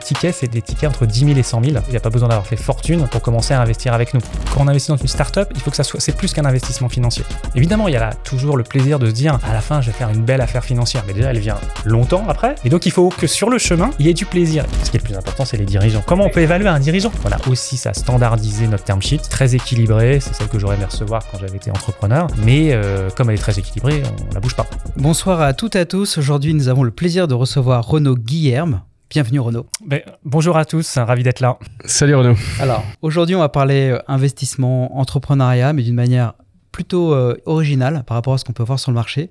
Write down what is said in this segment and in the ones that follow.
tickets, c'est des tickets entre 10 000 et 100 000. Il n'y a pas besoin d'avoir fait fortune pour commencer à investir avec nous. Quand on investit dans une startup, il faut que c'est plus qu'un investissement financier. Évidemment, il y a toujours le plaisir de se dire, à la fin, je vais faire une belle affaire financière. Mais déjà, elle vient longtemps après. Et donc, il faut que sur le chemin, il y ait du plaisir. Ce qui est le plus important, c'est les dirigeants. Comment on peut évaluer un dirigeant? On a aussi ça standardisé notre term sheet, très équilibré. C'est celle que j'aurais aimé recevoir quand j'avais été entrepreneur. Mais comme elle est très équilibrée, on la bouge pas. Bonsoir à toutes et à tous. Aujourd'hui, nous avons le plaisir de recevoir Renaud Guilherme. Bienvenue Renaud. Bonjour à tous, ravi d'être là. Salut Renaud. Alors, aujourd'hui, on va parler investissement, entrepreneuriat, mais d'une manière plutôt originale par rapport à ce qu'on peut voir sur le marché.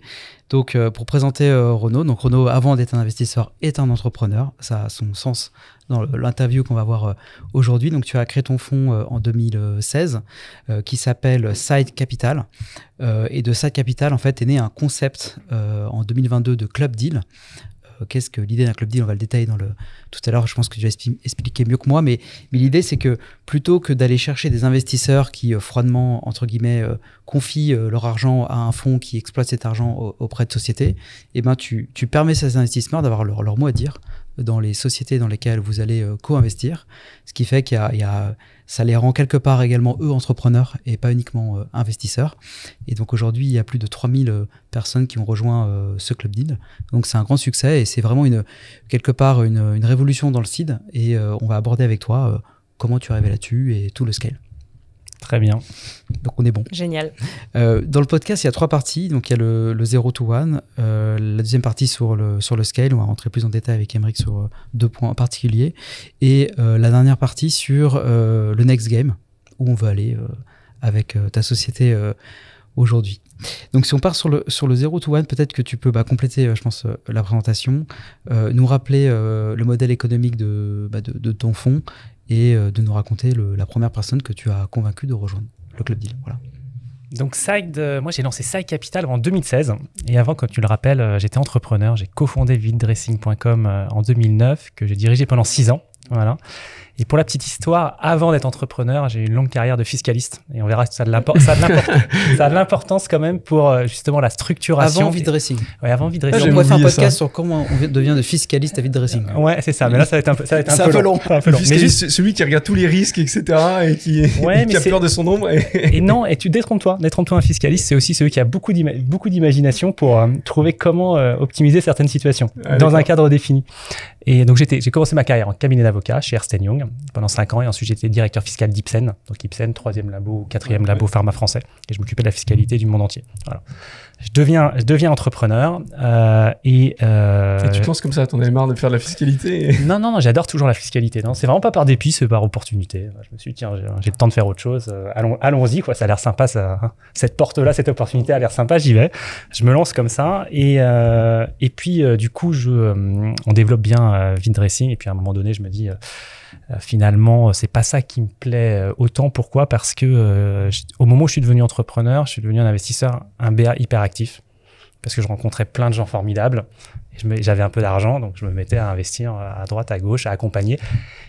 Donc, pour présenter Renaud, donc Renaud, avant d'être un investisseur, est un entrepreneur. Ça a son sens dans l'interview qu'on va voir aujourd'hui. Donc, tu as créé ton fonds en 2016 qui s'appelle Side Capital. Et de Side Capital, en fait, est né un concept en 2022 de Club Deal. Qu'est-ce que l'idée d'un club deal? On va le détailler tout à l'heure. Je pense que tu vas expliquer mieux que moi. Mais l'idée, c'est que plutôt que d'aller chercher des investisseurs qui, froidement, entre guillemets, confient leur argent à un fonds qui exploite cet argent auprès de sociétés, eh ben, tu permets ces investisseurs d'avoir leur mot à dire dans les sociétés dans lesquelles vous allez co-investir. Ce qui fait ça les rend quelque part également, eux, entrepreneurs et pas uniquement investisseurs. Et donc aujourd'hui, il y a plus de 3000 personnes qui ont rejoint ce Club Deal. Donc c'est un grand succès et c'est vraiment quelque part une révolution dans le seed. Et on va aborder avec toi comment tu es arrivé là-dessus et tout le scale. Très bien. Donc on est bon. Génial. Dans le podcast, il y a 3 parties. Donc il y a le 0 to 1, la deuxième partie sur le scale. On va rentrer plus en détail avec Aymeric sur 2 points en particulier. Et la dernière partie sur le next game, où on veut aller avec ta société aujourd'hui. Donc si on part sur le 0 to 1, peut-être que tu peux compléter, je pense, la présentation, nous rappeler le modèle économique de ton fonds et de nous raconter la première personne que tu as convaincu de rejoindre le Club Deal. Voilà. Donc moi j'ai lancé Side Capital en 2016 et avant, comme tu le rappelles, j'étais entrepreneur. J'ai cofondé viddressing.com en 2009 que j'ai dirigé pendant 6 ans. Voilà. Et pour la petite histoire, avant d'être entrepreneur, j'ai eu une longue carrière de fiscaliste. Et on verra que ça a de l'importance quand même pour justement la structuration. Avant Viddressing. Oui, avant Viddressing. On pourrait faire un podcast sur comment on devient de fiscaliste à Viddressing. Ouais, c'est ça. Mais là, ça va être un peu long. Mais juste celui qui regarde tous les risques, etc. et qui a peur de son ombre. Et non, et tu détrompe-toi. Détrompe-toi, un fiscaliste, c'est aussi celui qui a beaucoup d'imagination pour trouver comment optimiser certaines situations dans un cadre défini. Et donc, j'ai commencé ma carrière en cabinet d'avocat chez Ernst & Young pendant 5 ans. Et ensuite, j'étais directeur fiscal d'Ipsen. Donc, Ipsen, 3e labo, 4e labo pharma français. Et je m'occupais de la fiscalité du monde entier. Voilà. Je deviens entrepreneur. Et tu te lances comme ça, t'en avais marre de faire de la fiscalité Non, j'adore toujours la fiscalité. Non, c'est vraiment pas par dépit, c'est par opportunité. Je me suis dit, tiens, j'ai le temps de faire autre chose. Allons-y, quoi. Ça a l'air sympa. Cette porte-là, cette opportunité a l'air sympa, j'y vais. Je me lance comme ça. Et puis, du coup, on développe bien Viddressing. Et puis, à un moment donné, je me dis, finalement, c'est pas ça qui me plaît autant. Pourquoi? Parce que au moment où je suis devenu entrepreneur, je suis devenu un investisseur, un BA hyper actif. Parce que je rencontrais plein de gens formidables. Et j'avais un peu d'argent, donc je me mettais à investir à droite, à gauche, à accompagner.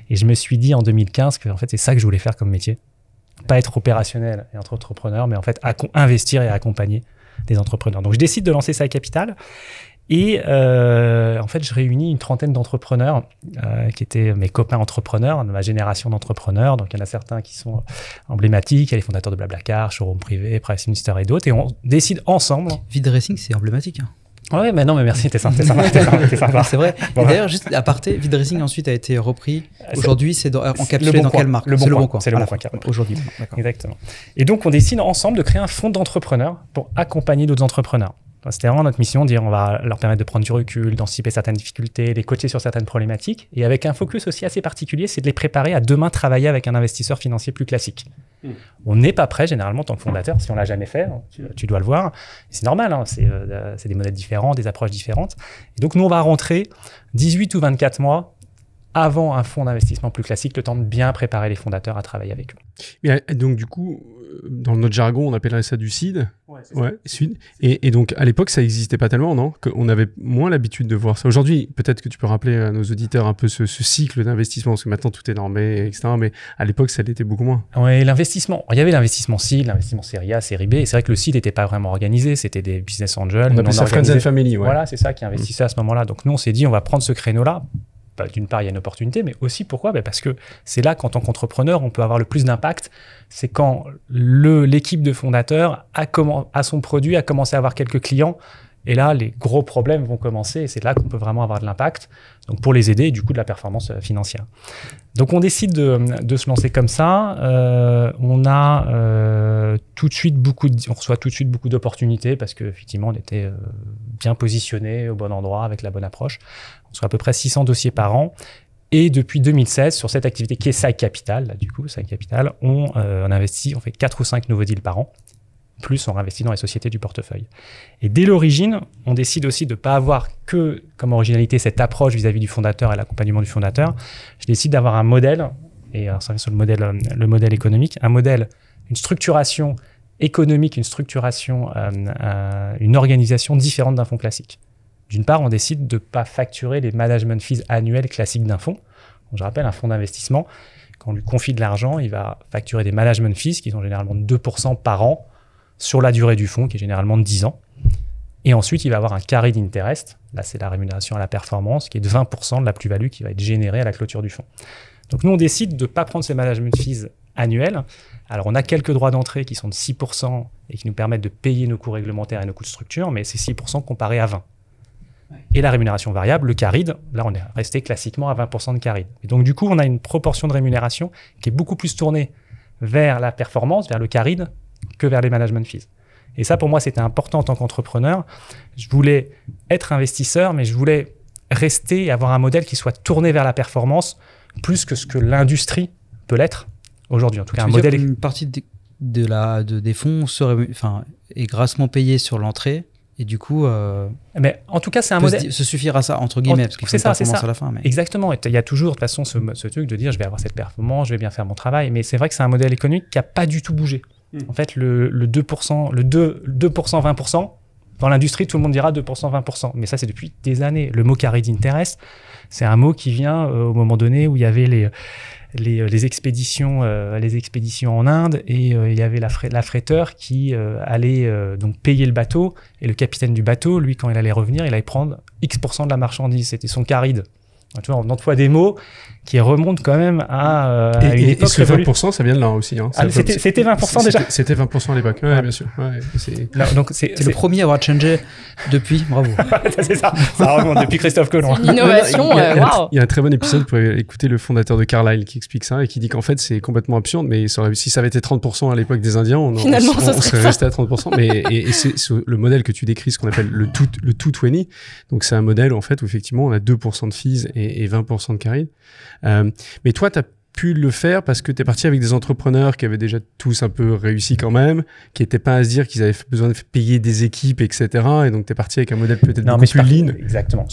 Et je me suis dit en 2015 que en fait, c'est ça que je voulais faire comme métier. Pas être opérationnel et être entrepreneur, mais en fait, investir et accompagner des entrepreneurs. Donc, je décide de lancer Side Capital. Et en fait, je réunis une trentaine d'entrepreneurs qui étaient mes copains entrepreneurs, de ma génération d'entrepreneurs. Donc, il y en a certains qui sont emblématiques. Il y a les fondateurs de Blablacar, Showroom Privé, Price Minister et d'autres. Et on décide ensemble. Viddressing, c'est emblématique. Ouais, mais non, mais merci, t'es sympa. C'est vrai. Et d'ailleurs, juste à aparté, Viddressing ensuite a été repris. Aujourd'hui, c'est encapsulé dans quelle marque? C'est Le Bon Coin. C'est Le Bon Coin. Aujourd'hui. Exactement. Et donc, on décide ensemble de créer un fonds d'entrepreneurs pour accompagner d'autres entrepreneurs. C'était vraiment notre mission, dire on va leur permettre de prendre du recul, d'anticiper certaines difficultés, les coacher sur certaines problématiques. Et avec un focus aussi assez particulier, c'est de les préparer à demain travailler avec un investisseur financier plus classique. On n'est pas prêt généralement en tant que fondateur, si on ne l'a jamais fait, tu dois le voir. C'est normal, c'est des modèles différents, des approches différentes. Et donc nous, on va rentrer 18 ou 24 mois avant un fonds d'investissement plus classique, le temps de bien préparer les fondateurs à travailler avec eux. Et donc du coup, dans notre jargon, on appellerait ça du seed. Seed. Et donc à l'époque, ça n'existait pas tellement, non? On avait moins l'habitude de voir ça. Aujourd'hui, peut-être que tu peux rappeler à nos auditeurs un peu ce cycle d'investissement, parce que maintenant tout est normé, etc. Mais à l'époque, ça l'était beaucoup moins. Oui, l'investissement. Il y avait l'investissement seed, l'investissement série A, série B. Et c'est vrai que le seed n'était pas vraiment organisé. C'était des business angels. On appelait ça Friends and Family. Voilà, c'est ça qui investissait à ce moment-là. Donc nous, on s'est dit, on va prendre ce créneau-là d'une part, il y a une opportunité, mais aussi pourquoi ? Parce que c'est là qu'en tant qu'entrepreneur, on peut avoir le plus d'impact. C'est quand l'équipe de fondateurs a son produit, a commencé à avoir quelques clients. Et là, les gros problèmes vont commencer. Et c'est là qu'on peut vraiment avoir de l'impact. Donc, pour les aider, et du coup, de la performance financière. Donc, on décide de se lancer comme ça. On reçoit tout de suite beaucoup d'opportunités parce qu'effectivement, on était bien positionné au bon endroit avec la bonne approche. On reçoit à peu près 600 dossiers par an. Et depuis 2016, sur cette activité qui est Side Capital, là, du coup, Side Capital, on investit, on fait 4 ou 5 nouveaux deals par an. Plus on réinvestit dans les sociétés du portefeuille. Et dès l'origine, on décide aussi de ne pas avoir que comme originalité cette approche vis-à-vis du fondateur et l'accompagnement du fondateur. Je décide d'avoir un modèle, et ça revient sur le modèle économique, un modèle, une structuration économique, une organisation différente d'un fonds classique. D'une part, on décide de ne pas facturer les management fees annuels classiques d'un fonds. Donc, je rappelle, un fonds d'investissement, quand on lui confie de l'argent, il va facturer des management fees qui sont généralement de 2% par an sur la durée du fonds, qui est généralement de 10 ans. Et ensuite, il va avoir un carried interest. Là, c'est la rémunération à la performance, qui est de 20% de la plus-value qui va être générée à la clôture du fonds. Donc, nous, on décide de ne pas prendre ces management fees annuels. Alors, on a quelques droits d'entrée qui sont de 6% et qui nous permettent de payer nos coûts réglementaires et nos coûts de structure, mais c'est 6% comparé à 20%. Et la rémunération variable, le carried, là, on est resté classiquement à 20% de carried. Et donc, du coup, on a une proportion de rémunération qui est beaucoup plus tournée vers la performance, vers le carried, que vers les management fees. Et ça, pour moi, c'était important en tant qu'entrepreneur. Je voulais être investisseur, mais je voulais rester et avoir un modèle qui soit tourné vers la performance plus que ce que l'industrie peut l'être aujourd'hui. En tout cas, un modèle... Une partie des fonds est grassement payée sur l'entrée. Et du coup, mais en tout cas, c'est un modèle. Se suffira ça, entre guillemets, parce qu'il faut une performance à la fin. Mais... Exactement. Il y a toujours, de toute façon, ce truc de dire je vais avoir cette performance, je vais bien faire mon travail. Mais c'est vrai que c'est un modèle économique qui n'a pas du tout bougé. En fait, le 2%, 20%, dans l'industrie, tout le monde dira 2%, 20%. Mais ça, c'est depuis des années. Le mot carried interest, c'est un mot qui vient au moment donné où il y avait les expéditions en Inde et il y avait l'affréteur qui allait donc payer le bateau. Et le capitaine du bateau, lui, quand il allait revenir, il allait prendre X% de la marchandise. C'était son carried. Tu vois, on emploie des mots qui remontent quand même à une époque. Et ce 20%, ça vient de là aussi. Hein. C'était 20% déjà. C'était 20% à l'époque, ouais, bien sûr. Ouais, c'est le premier à avoir changé depuis, bravo. C'est ça remonte depuis Christophe Colomb. L'innovation, waouh. Il y a un très bon épisode, vous pouvez écouter le fondateur de Carlyle qui explique ça et qui dit qu'en fait, c'est complètement absurde, mais si ça avait été 30% à l'époque des Indiens, on serait resté à 30%. Mais c'est le modèle que tu décris, ce qu'on appelle le 220. Donc, c'est un modèle, en fait, où effectivement, on a 2% de fees et 20% de carried. Mais toi, tu as pu le faire parce que tu es parti avec des entrepreneurs qui avaient déjà tous un peu réussi quand même, qui n'étaient pas à se dire qu'ils avaient besoin de payer des équipes, etc. Et donc, tu es parti avec un modèle peut-être beaucoup plus lean. Exactement.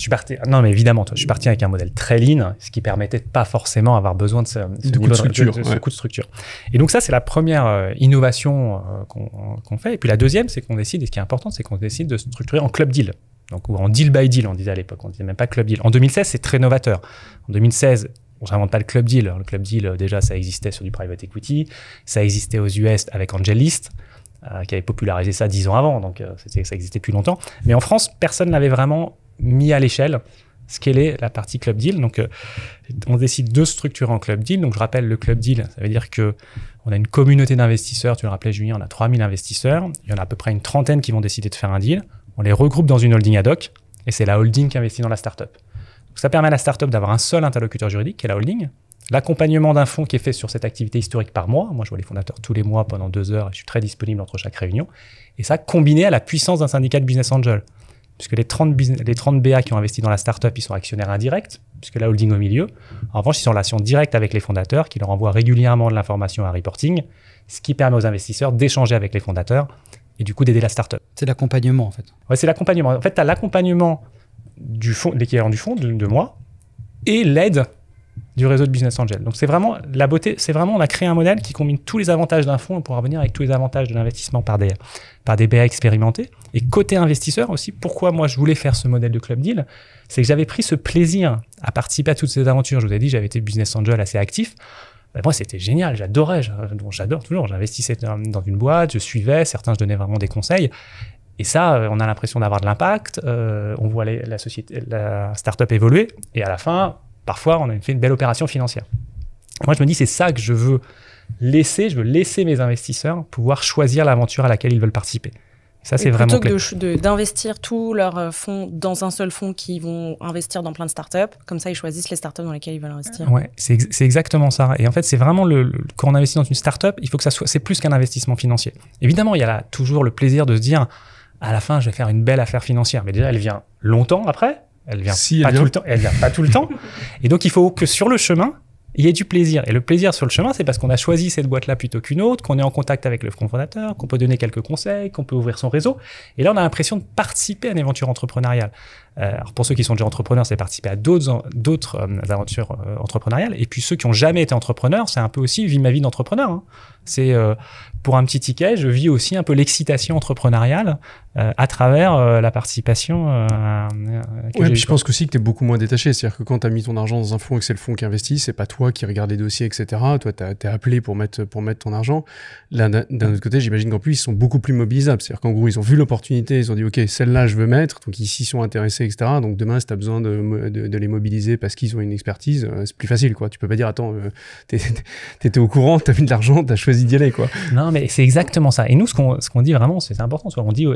Non, mais évidemment, je suis parti avec un modèle très lean, ce qui permettait de pas forcément avoir besoin de ce coût de structure. Coût de structure. Et donc, ça, c'est la première innovation qu'on fait. Et puis, la deuxième, c'est qu'on décide, et ce qui est important, c'est qu'on décide de structurer en club deal. Donc, ou en deal by deal, on disait à l'époque. On disait même pas club deal. En 2016, c'est très novateur. En 2016, on n'invente pas le club deal. Le club deal, déjà, ça existait sur du private equity. Ça existait aux US avec AngelList, qui avait popularisé ça 10 ans avant. Donc, ça existait depuis longtemps. Mais en France, personne n'avait vraiment mis à l'échelle ce qu'est la partie club deal. Donc, on décide de structurer en club deal. Donc, je rappelle, le club deal, ça veut dire qu'on a une communauté d'investisseurs. Tu le rappelais, Julien, on a 3000 investisseurs. Il y en a à peu près une trentaine qui vont décider de faire un deal. On les regroupe dans une holding ad hoc. Et c'est la holding qui investit dans la startup. Donc, ça permet à la startup d'avoir un seul interlocuteur juridique, qui est la holding. L'accompagnement d'un fonds qui est fait sur cette activité historique par mois. Moi, je vois les fondateurs tous les mois pendant 2 heures et je suis très disponible entre chaque réunion. Et ça, combiné à la puissance d'un syndicat de business angel. Puisque les 30 BA qui ont investi dans la startup, ils sont actionnaires indirects, puisque la holding au milieu. En revanche, ils sont en relation directe avec les fondateurs qui leur envoient régulièrement de l'information à reporting, ce qui permet aux investisseurs d'échanger avec les fondateurs et du coup d'aider la startup. C'est l'accompagnement en fait. Ouais, c'est l'accompagnement. En fait, tu as l'accompagnement du fonds, l'équivalent du fonds, de moi, et l'aide du réseau de business angel. Donc c'est vraiment la beauté, c'est vraiment on a créé un modèle qui combine tous les avantages d'un fonds pour revenir avec tous les avantages de l'investissement par des BA expérimentés. Et côté investisseur aussi, pourquoi moi je voulais faire ce modèle de club deal, c'est que j'avais pris ce plaisir à participer à toutes ces aventures. Je vous ai dit, j'avais été business angel assez actif. Ben moi, c'était génial, j'adore toujours. J'investissais dans une boîte, je suivais, certains, je donnais vraiment des conseils. Et ça, on a l'impression d'avoir de l'impact, on voit la société, la startup évoluer, et à la fin, parfois, on a fait une belle opération financière. Moi, je me dis, c'est ça que je veux laisser. Je veux laisser mes investisseurs pouvoir choisir l'aventure à laquelle ils veulent participer. Ça, c'est vraiment clé. Plutôt que d'investir tous leurs fonds dans un seul fonds qui vont investir dans plein de startups, comme ça, ils choisissent les startups dans lesquelles ils veulent investir. Ouais, c'est exactement ça. Et en fait, c'est vraiment quand on investit dans une startup, il faut que c'est plus qu'un investissement financier. Évidemment, il y a toujours le plaisir de se dire, à la fin, je vais faire une belle affaire financière. Mais déjà, elle vient longtemps après. Elle vient tout le temps. Elle vient pas tout le temps. Et donc, il faut que sur le chemin, il y ait du plaisir. Et le plaisir sur le chemin, c'est parce qu'on a choisi cette boîte-là plutôt qu'une autre, qu'on est en contact avec le cofondateur, qu'on peut donner quelques conseils, qu'on peut ouvrir son réseau. Et là, on a l'impression de participer à une aventure entrepreneuriale. Alors pour ceux qui sont déjà entrepreneurs, c'est participer à d'autres aventures entrepreneuriales. Et puis ceux qui n'ont jamais été entrepreneurs, c'est un peu aussi vivre ma vie d'entrepreneur. Hein. C'est pour un petit ticket, je vis aussi un peu l'excitation entrepreneuriale à travers la participation. Ouais, puis je pense aussi que tu es beaucoup moins détaché. C'est-à-dire que quand tu as mis ton argent dans un fonds et que c'est le fonds qui investit, c'est pas toi qui regarde les dossiers, etc. Toi, tu es appelé pour mettre ton argent. Là, d'un autre côté, j'imagine qu'en plus, ils sont beaucoup plus mobilisables. C'est-à-dire qu'en gros, ils ont vu l'opportunité, ils ont dit, OK, celle-là, je veux mettre. Donc, ils s'y sont intéressés, etc. Donc, demain, si tu as besoin de les mobiliser parce qu'ils ont une expertise, c'est plus facile, quoi. Tu peux pas dire, attends, t'étais au courant, t'as mis de l'argent, t'as choisi d'y aller, quoi. Non, mais c'est exactement ça. Et nous, ce qu'on dit vraiment, c'est important. On dit,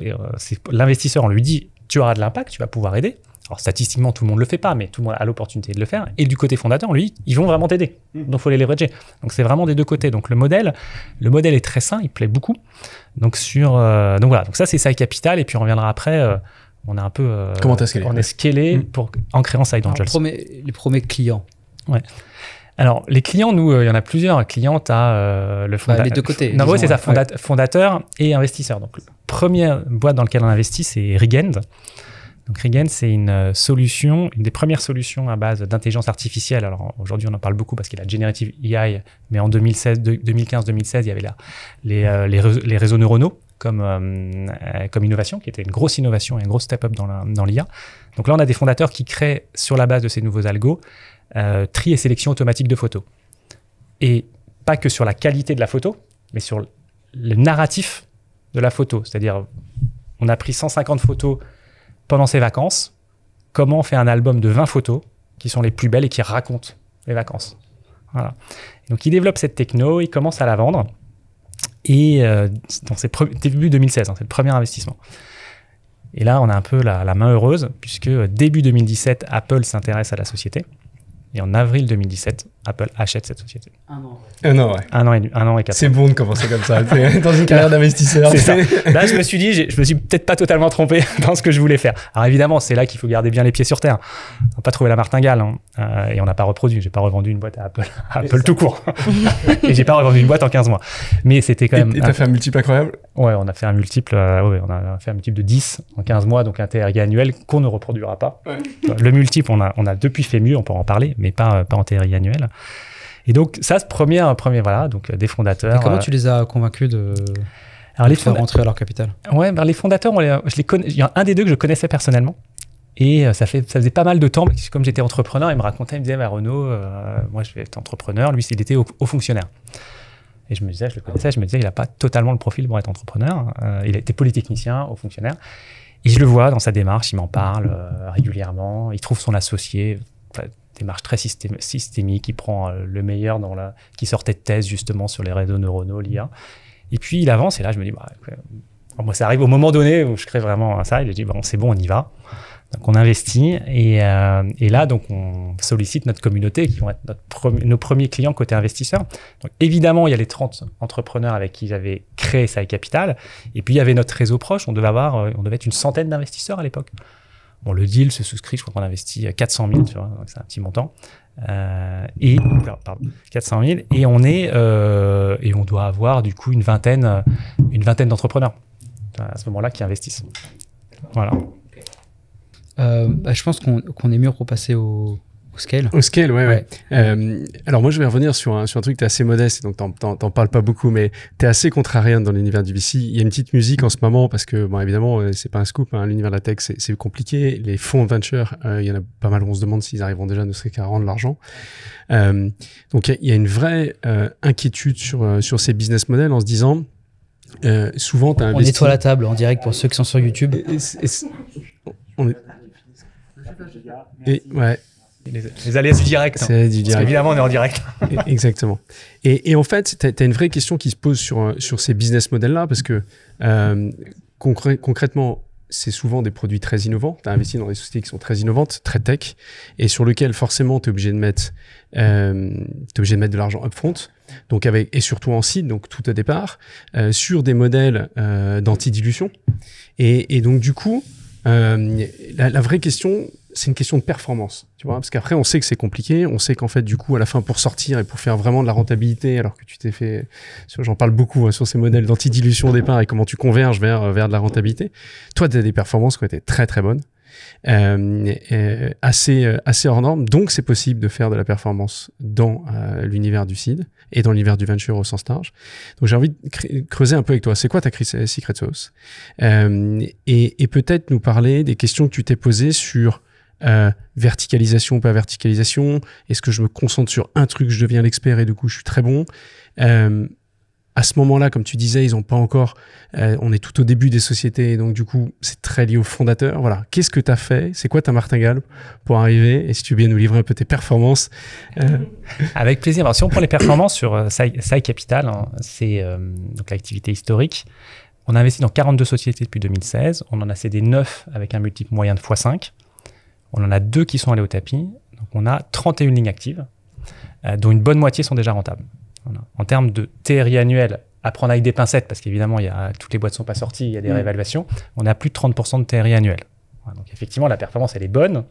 l'investisseur, on lui dit, tu auras de l'impact, tu vas pouvoir aider. Alors, statistiquement, tout le monde ne le fait pas, mais tout le monde a l'opportunité de le faire. Et du côté fondateur, lui, ils vont vraiment t'aider. Donc, il faut les leverager. Donc, c'est vraiment des deux côtés. Donc, le modèle est très sain, il plaît beaucoup. Donc, voilà. Donc, ça, c'est Sai Capital. Et puis, on reviendra après. On a un peu. Comment t'as scalé? On est scalé en créant Side Angels. Les premiers clients. Ouais. Alors, les clients, nous, il y en a plusieurs. Clients, tu as le fondateur. Les deux côtés. Non, c'est ça, fondateur et investisseur. Donc, la première boîte dans laquelle on investit, c'est Rigend. Donc, Rigend, c'est une des premières solutions à base d'intelligence artificielle. Alors, aujourd'hui, on en parle beaucoup parce qu'il y a la Generative AI, mais en 2015-2016, il y avait les réseaux neuronaux comme innovation, qui était une grosse innovation et un gros step-up dans l'IA. Donc là, on a des fondateurs qui créent, sur la base de ces nouveaux algos, tri et sélection automatique de photos. Et pas que sur la qualité de la photo, mais sur le narratif de la photo. C'est-à-dire, on a pris 150 photos pendant ses vacances. Comment on fait un album de 20 photos qui sont les plus belles et qui racontent les vacances. Voilà. Donc, il développe cette techno, il commence à la vendre. Et dans début 2016, c'est le premier investissement. Et là, on a un peu la main heureuse, puisque début 2017, Apple s'intéresse à la société. Et en avril 2017, Apple achète cette société. Un an. Un an, ouais. Un an et 4 mois. C'est bon de commencer comme ça. Dans une carrière d'investisseur. C'est ça. Là, je me suis dit, je me suis peut-être pas totalement trompé dans ce que je voulais faire. Alors évidemment, c'est là qu'il faut garder bien les pieds sur terre. On n'a pas trouvé la martingale. Et on n'a pas reproduit. J'ai pas revendu une boîte à Apple tout court. Et j'ai pas revendu une boîte en 15 mois. Mais c'était quand même... Et t'as fait un multiple incroyable? Ouais, on a fait un multiple de 10 en 15 mois, donc un TRI annuel qu'on ne reproduira pas. Ouais. Le multiple, on a depuis fait mieux, on peut en parler, mais pas en TRI annuel. Et donc, ça, premier, voilà, donc des fondateurs. Et comment tu les as convaincus de faire rentrer à leur capital? Ouais, les fondateurs, je les connais. Il y a un des deux que je connaissais personnellement. Et ça faisait pas mal de temps, comme j'étais entrepreneur, il me racontait, il me disait, Renaud, moi, je vais être entrepreneur. Lui, il était haut fonctionnaire. Et je me disais, je le connaissais, je me disais, il n'a pas totalement le profil pour être entrepreneur. Il a été polytechnicien, haut fonctionnaire. Et je le vois dans sa démarche, il m'en parle régulièrement. Il trouve son associé, démarche très systémique. Il prend le meilleur qui sortait de thèse justement sur les réseaux neuronaux, l'IA. Et puis il avance, et là je me dis, moi ça arrive au moment donné où je crée vraiment ça. Il a dit, c'est bon, on y va. Donc on investit et là donc on sollicite notre communauté qui vont être nos premiers clients côté investisseurs. Donc évidemment il y a les 30 entrepreneurs avec qui j'avais créé Sai Capital et puis il y avait notre réseau proche. On devait être une centaine d'investisseurs à l'époque. Bon, le deal se souscrit, je crois qu'on investit 400 000, tu vois, donc c'est un petit montant. 400 000 et on doit avoir du coup une vingtaine d'entrepreneurs à ce moment-là qui investissent. Voilà. Je pense qu'on est mieux pour passer au scale. Au scale, ouais. Alors moi, je vais revenir sur un truc, t'es assez modeste, donc t'en parles pas beaucoup, mais t'es assez contrarienne dans l'univers du VC. Il y a une petite musique en ce moment, parce que, évidemment, c'est pas un scoop, l'univers de la tech, c'est compliqué. Les fonds venture, il y en a pas mal, on se demande s'ils arriveront déjà ne serait qu'à rendre l'argent. Donc il y a une vraie inquiétude sur ces business models en se disant, souvent t'as investi... On nettoie la table en direct pour ceux qui sont sur YouTube. Ouais. Les aléas du direct. C'est du direct. Évidemment, on est en direct. Exactement. Et en fait, tu as une vraie question qui se pose sur ces business models-là, parce que concrètement, c'est souvent des produits très innovants. Tu as investi dans des sociétés qui sont très innovantes, très tech, et sur lesquelles forcément tu es obligé de mettre de l'argent upfront, donc et surtout en seed, donc tout au départ, sur des modèles d'antidilution. Et donc du coup, la vraie question, c'est une question de performance, tu vois, parce qu'après on sait que c'est compliqué, on sait qu'en fait du coup à la fin pour sortir et pour faire vraiment de la rentabilité, alors que tu t'es fait, j'en parle beaucoup sur ces modèles d'antidilution au départ et comment tu converges vers de la rentabilité. Toi, tu as des performances qui ont été très très bonnes, assez hors normes, donc c'est possible de faire de la performance dans l'univers du seed et dans l'univers du venture au sens large. Donc j'ai envie de creuser un peu avec toi. C'est quoi ta secret sauce, et peut-être nous parler des questions que tu t'es posées sur verticalisation ou pas verticalisation. Est-ce que je me concentre sur un truc, je deviens l'expert et du coup je suis très bon. À ce moment-là, comme tu disais, ils ont pas encore, on est tout au début des sociétés, et donc du coup c'est très lié aux fondateurs. Voilà, qu'est-ce que tu as fait, c'est quoi ta martingale pour arriver, et si tu veux bien nous livrer un peu tes performances. Avec plaisir. Alors, si on prend les performances sur Sai Capital, hein, c'est donc l'activité historique. On a investi dans 42 sociétés depuis 2016, on en a cédé 9 avec un multiple moyen de x5. On en a 2 qui sont allés au tapis. Donc, on a 31 lignes actives, dont une bonne moitié sont déjà rentables. Voilà. En termes de TRI annuel, à prendre avec des pincettes, parce qu'évidemment, toutes les boîtes ne sont pas sorties, il y a des réévaluations, on a plus de 30% de TRI annuel. Voilà. Donc, effectivement, la performance, elle est bonne,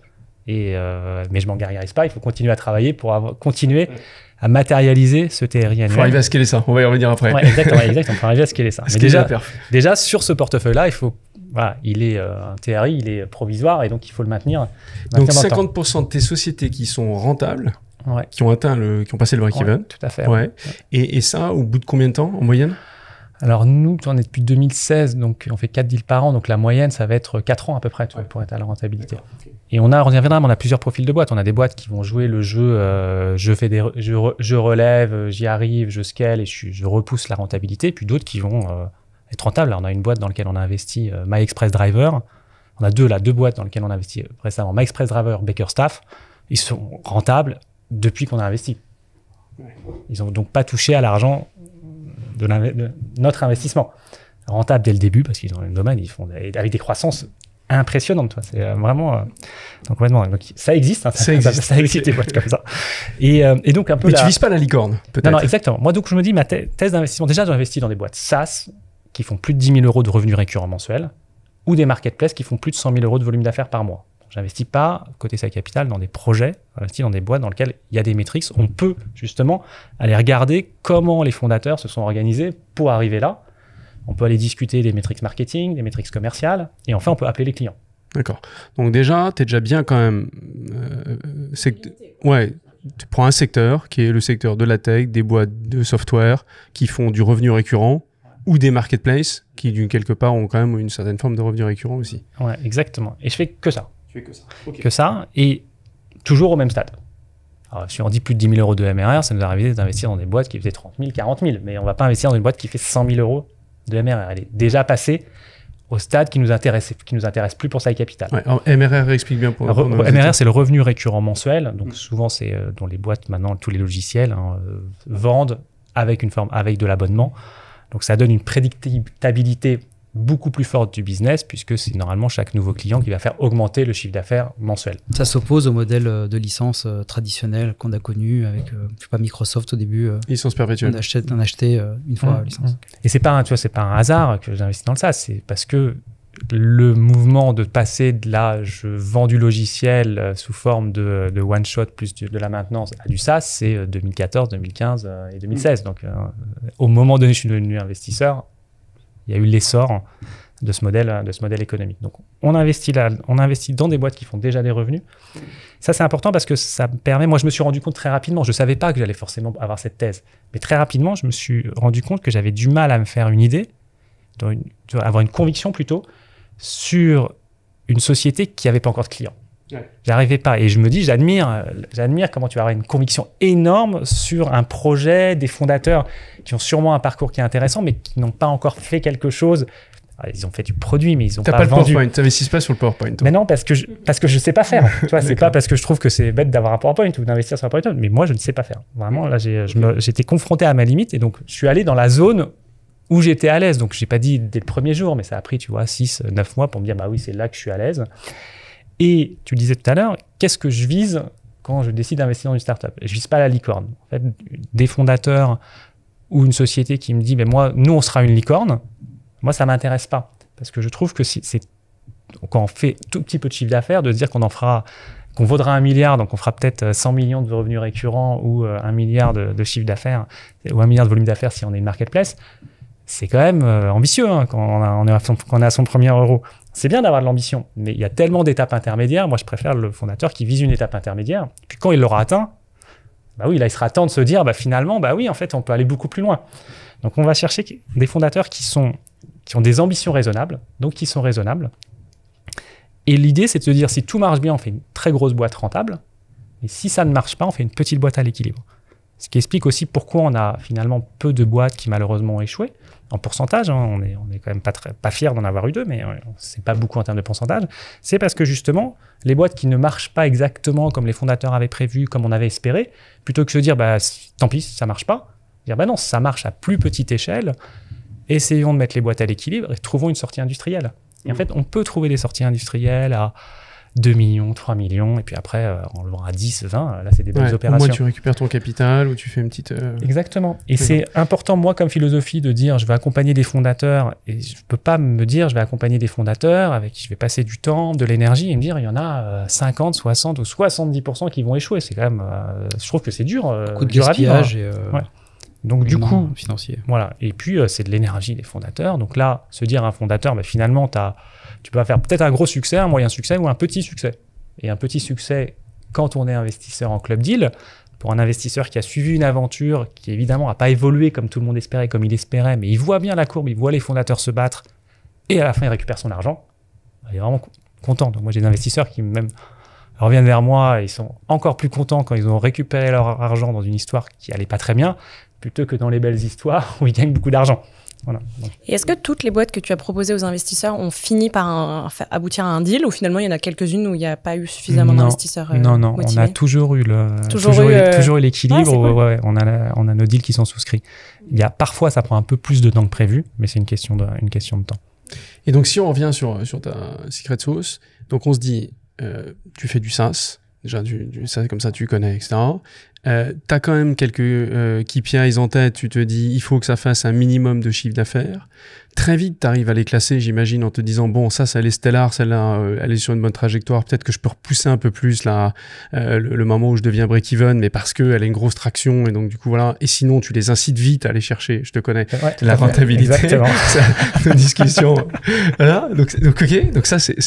mais je ne m'en gargarise pas. Il faut continuer à travailler pour continuer à matérialiser ce TRI annuel. Il faut arriver à scaler ça, on va y revenir après. Ouais, exactement, il faut arriver à scaler ça. Mais déjà, sur ce portefeuille-là, il est un TRI, il est provisoire et donc il faut le maintenir. Donc 50% de tes sociétés qui sont rentables, qui ont passé le break-even. Tout à fait. Ouais. Et ça, au bout de combien de temps en moyenne? Alors nous, on est depuis 2016, donc on fait 4 deals par an, donc la moyenne, ça va être 4 ans à peu près pour être à la rentabilité. Okay. Et on y reviendra, mais on a plusieurs profils de boîtes. On a des boîtes qui vont jouer le jeu, je relève, j'y arrive, je scale et je repousse la rentabilité, puis d'autres qui vont être rentables. Là, on a une boîte dans laquelle on a investi MyExpress Driver. On a deux boîtes dans lesquelles on a investi récemment, MyExpress Driver, Bakerstaff. Ils sont rentables depuis qu'on a investi. Ils n'ont donc pas touché à l'argent de notre investissement. Rentable dès le début, parce qu'ils ont un domaine, ils font avec des croissances impressionnantes. C'est vraiment... donc ça existe. Hein, ça existe des boîtes comme ça. Et donc un peu... Mais tu vises pas la licorne, peut-être. Non, exactement. Moi, donc, je me dis, ma thèse d'investissement, déjà, j'ai investi dans des boîtes SaaS qui font plus de 10 000 euros de revenus récurrents mensuels ou des marketplaces qui font plus de 100 000 euros de volume d'affaires par mois. J'investis pas, côté Sai Capital, dans des projets, j'investis dans des boîtes dans lesquelles il y a des métriques. On peut justement aller regarder comment les fondateurs se sont organisés pour arriver là. On peut aller discuter des métriques marketing, des métriques commerciales, et enfin, on peut appeler les clients. D'accord. Donc déjà, tu es déjà bien quand même... Ouais, tu prends un secteur qui est le secteur de la tech, des boîtes de software qui font du revenu récurrent, ou des marketplaces qui, quelque part, ont quand même une certaine forme de revenu récurrent aussi. Ouais, exactement. Et je fais que ça. Tu fais que ça. Okay. Que ça, et toujours au même stade. Alors, si on dit plus de 10 000 euros de MRR, ça nous arrive d'investir dans des boîtes qui faisaient 30 000, 40 000, mais on ne va pas investir dans une boîte qui fait 100 000 euros de MRR. Elle est déjà passée au stade qui nous intéresse plus pour Sai Capital. Ouais, alors, MRR, explique bien pour MRR, c'est le revenu récurrent mensuel. Donc souvent, c'est dont les boîtes, maintenant, tous les logiciels vendent avec de l'abonnement. Donc ça donne une prédictabilité beaucoup plus forte du business, puisque c'est normalement chaque nouveau client qui va faire augmenter le chiffre d'affaires mensuel. Ça s'oppose au modèle de licence traditionnel qu'on a connu avec Microsoft au début. Licence perpétuelle. On achetait une fois la licence. Et c'est pas un hasard que j'investis dans le SaaS, c'est parce que le mouvement de passer de là, je vends du logiciel sous forme de one-shot plus de la maintenance à du SaaS, c'est 2014, 2015 et 2016. Donc, au moment donné, je suis devenu investisseur, il y a eu l'essor de ce modèle économique. Donc, on investit dans des boîtes qui font déjà des revenus. Ça, c'est important parce que ça me permet... Moi, je me suis rendu compte très rapidement, je ne savais pas que j'allais forcément avoir cette thèse, mais très rapidement, je me suis rendu compte que j'avais du mal à me faire une idée, avoir une conviction plutôt, sur une société qui n'avait pas encore de clients. Ouais. J'arrivais pas. Et je me dis, j'admire comment tu vas avoir une conviction énorme sur un projet, des fondateurs qui ont sûrement un parcours qui est intéressant, mais qui n'ont pas encore fait quelque chose Ils ont fait du produit, mais ils ont T'as pas pas le vendu. PowerPoint, t'investis pas sur le PowerPoint. Toi. Mais non, parce que je sais pas faire. Tu vois, c'est D'accord. pas parce que je trouve que c'est bête d'avoir un PowerPoint ou d'investir sur un PowerPoint, mais moi, je ne sais pas faire. Vraiment, là, j'étais confronté à ma limite et donc je suis allé dans la zone où j'étais à l'aise. Donc, j'ai pas dit dès le premier jour, mais ça a pris, tu vois, 6, 9 mois pour me dire, bah oui, c'est là que je suis à l'aise. Et tu le disais tout à l'heure, qu'est-ce que je vise quand je décide d'investir dans une startup? Je vise pas la licorne. En fait, des fondateurs ou une société qui me dit, ben moi, nous, on sera une licorne, moi, ça m'intéresse pas. Parce que je trouve que c'est quand on fait tout petit peu de chiffre d'affaires, de se dire qu'on vaudra 1 milliard, donc on fera peut-être 100 millions de revenus récurrents ou 1 milliard de chiffre d'affaires ou 1 milliard de volume d'affaires si on est une marketplace, c'est quand même ambitieux hein, quand on est à son premier euro. C'est bien d'avoir de l'ambition, mais il y a tellement d'étapes intermédiaires. Moi, je préfère le fondateur qui vise une étape intermédiaire. Puis quand il l'aura atteint, bah oui, là, il sera temps de se dire, bah finalement, bah oui, en fait, on peut aller beaucoup plus loin. Donc, on va chercher des fondateurs qui ont des ambitions raisonnables, donc qui sont raisonnables. Et l'idée, c'est de se dire, si tout marche bien, on fait une très grosse boîte rentable. Et si ça ne marche pas, on fait une petite boîte à l'équilibre. Ce qui explique aussi pourquoi on a finalement peu de boîtes qui malheureusement ont échoué. En pourcentage, hein, on est quand même pas fiers d'en avoir eu 2, mais c'est pas beaucoup en termes de pourcentage. C'est parce que justement, les boîtes qui ne marchent pas exactement comme les fondateurs avaient prévu, comme on avait espéré, plutôt que de se dire, bah, tant pis, ça marche pas, dire, bah non, ça marche à plus petite échelle, essayons de mettre les boîtes à l'équilibre et trouvons une sortie industrielle. Et en fait, on peut trouver des sorties industrielles à 2 millions, 3 millions, et puis après, on le vend à 10, 20, là, c'est des belles opérations. Au moins, tu récupères ton capital ou tu fais une petite... Exactement. Et c'est important, moi, comme philosophie, de dire, je vais accompagner des fondateurs, et je peux pas me dire, je vais accompagner des fondateurs avec qui je vais passer du temps, de l'énergie, et me dire, il y en a 50, 60 ou 70% qui vont échouer. C'est quand même... je trouve que c'est dur. Beaucoup de dur à vivre, gaspillage hein. Donc du coup, financier. Voilà. Et puis c'est de l'énergie des fondateurs. Donc là, se dire à un fondateur, bah, finalement, tu peux faire peut-être un gros succès, un moyen succès ou un petit succès. Et un petit succès, quand on est investisseur en club deal, pour un investisseur qui a suivi une aventure, qui évidemment n'a pas évolué comme tout le monde espérait, comme il espérait, mais il voit bien la courbe, il voit les fondateurs se battre, et à la fin, il récupère son argent. Il est vraiment content. Donc moi, j'ai des investisseurs qui même reviennent vers moi et ils sont encore plus contents quand ils ont récupéré leur argent dans une histoire qui allait pas très bien, plutôt que dans les belles histoires où ils gagnent beaucoup d'argent. Voilà. Et est-ce que toutes les boîtes que tu as proposées aux investisseurs ont fini par aboutir à un deal, ou finalement il y en a quelques-unes où il n'y a pas eu suffisamment d'investisseurs Non, motivés? on a toujours eu l'équilibre. Cool. On a nos deals qui sont souscrits. Parfois, ça prend un peu plus de temps que prévu, mais c'est une question de temps. Et donc, si on revient sur ta secret sauce, donc on se dit, tu fais du SaaS, déjà du SaaS comme ça, tu connais, etc. T'as quand même quelques KPIs en tête, tu te dis il faut que ça fasse un minimum de chiffre d'affaires. Très vite, tu arrives à les classer, j'imagine, en te disant bon, ça elle est stellar, celle-là, elle est sur une bonne trajectoire, peut-être que je peux repousser un peu plus là, le moment où je deviens break-even, mais parce qu'elle a une grosse traction, et donc du coup voilà. Et sinon, tu les incites vite à aller chercher, je te connais, la rentabilité. Exactement. C'est une discussion. Voilà, donc ok, donc ça c'est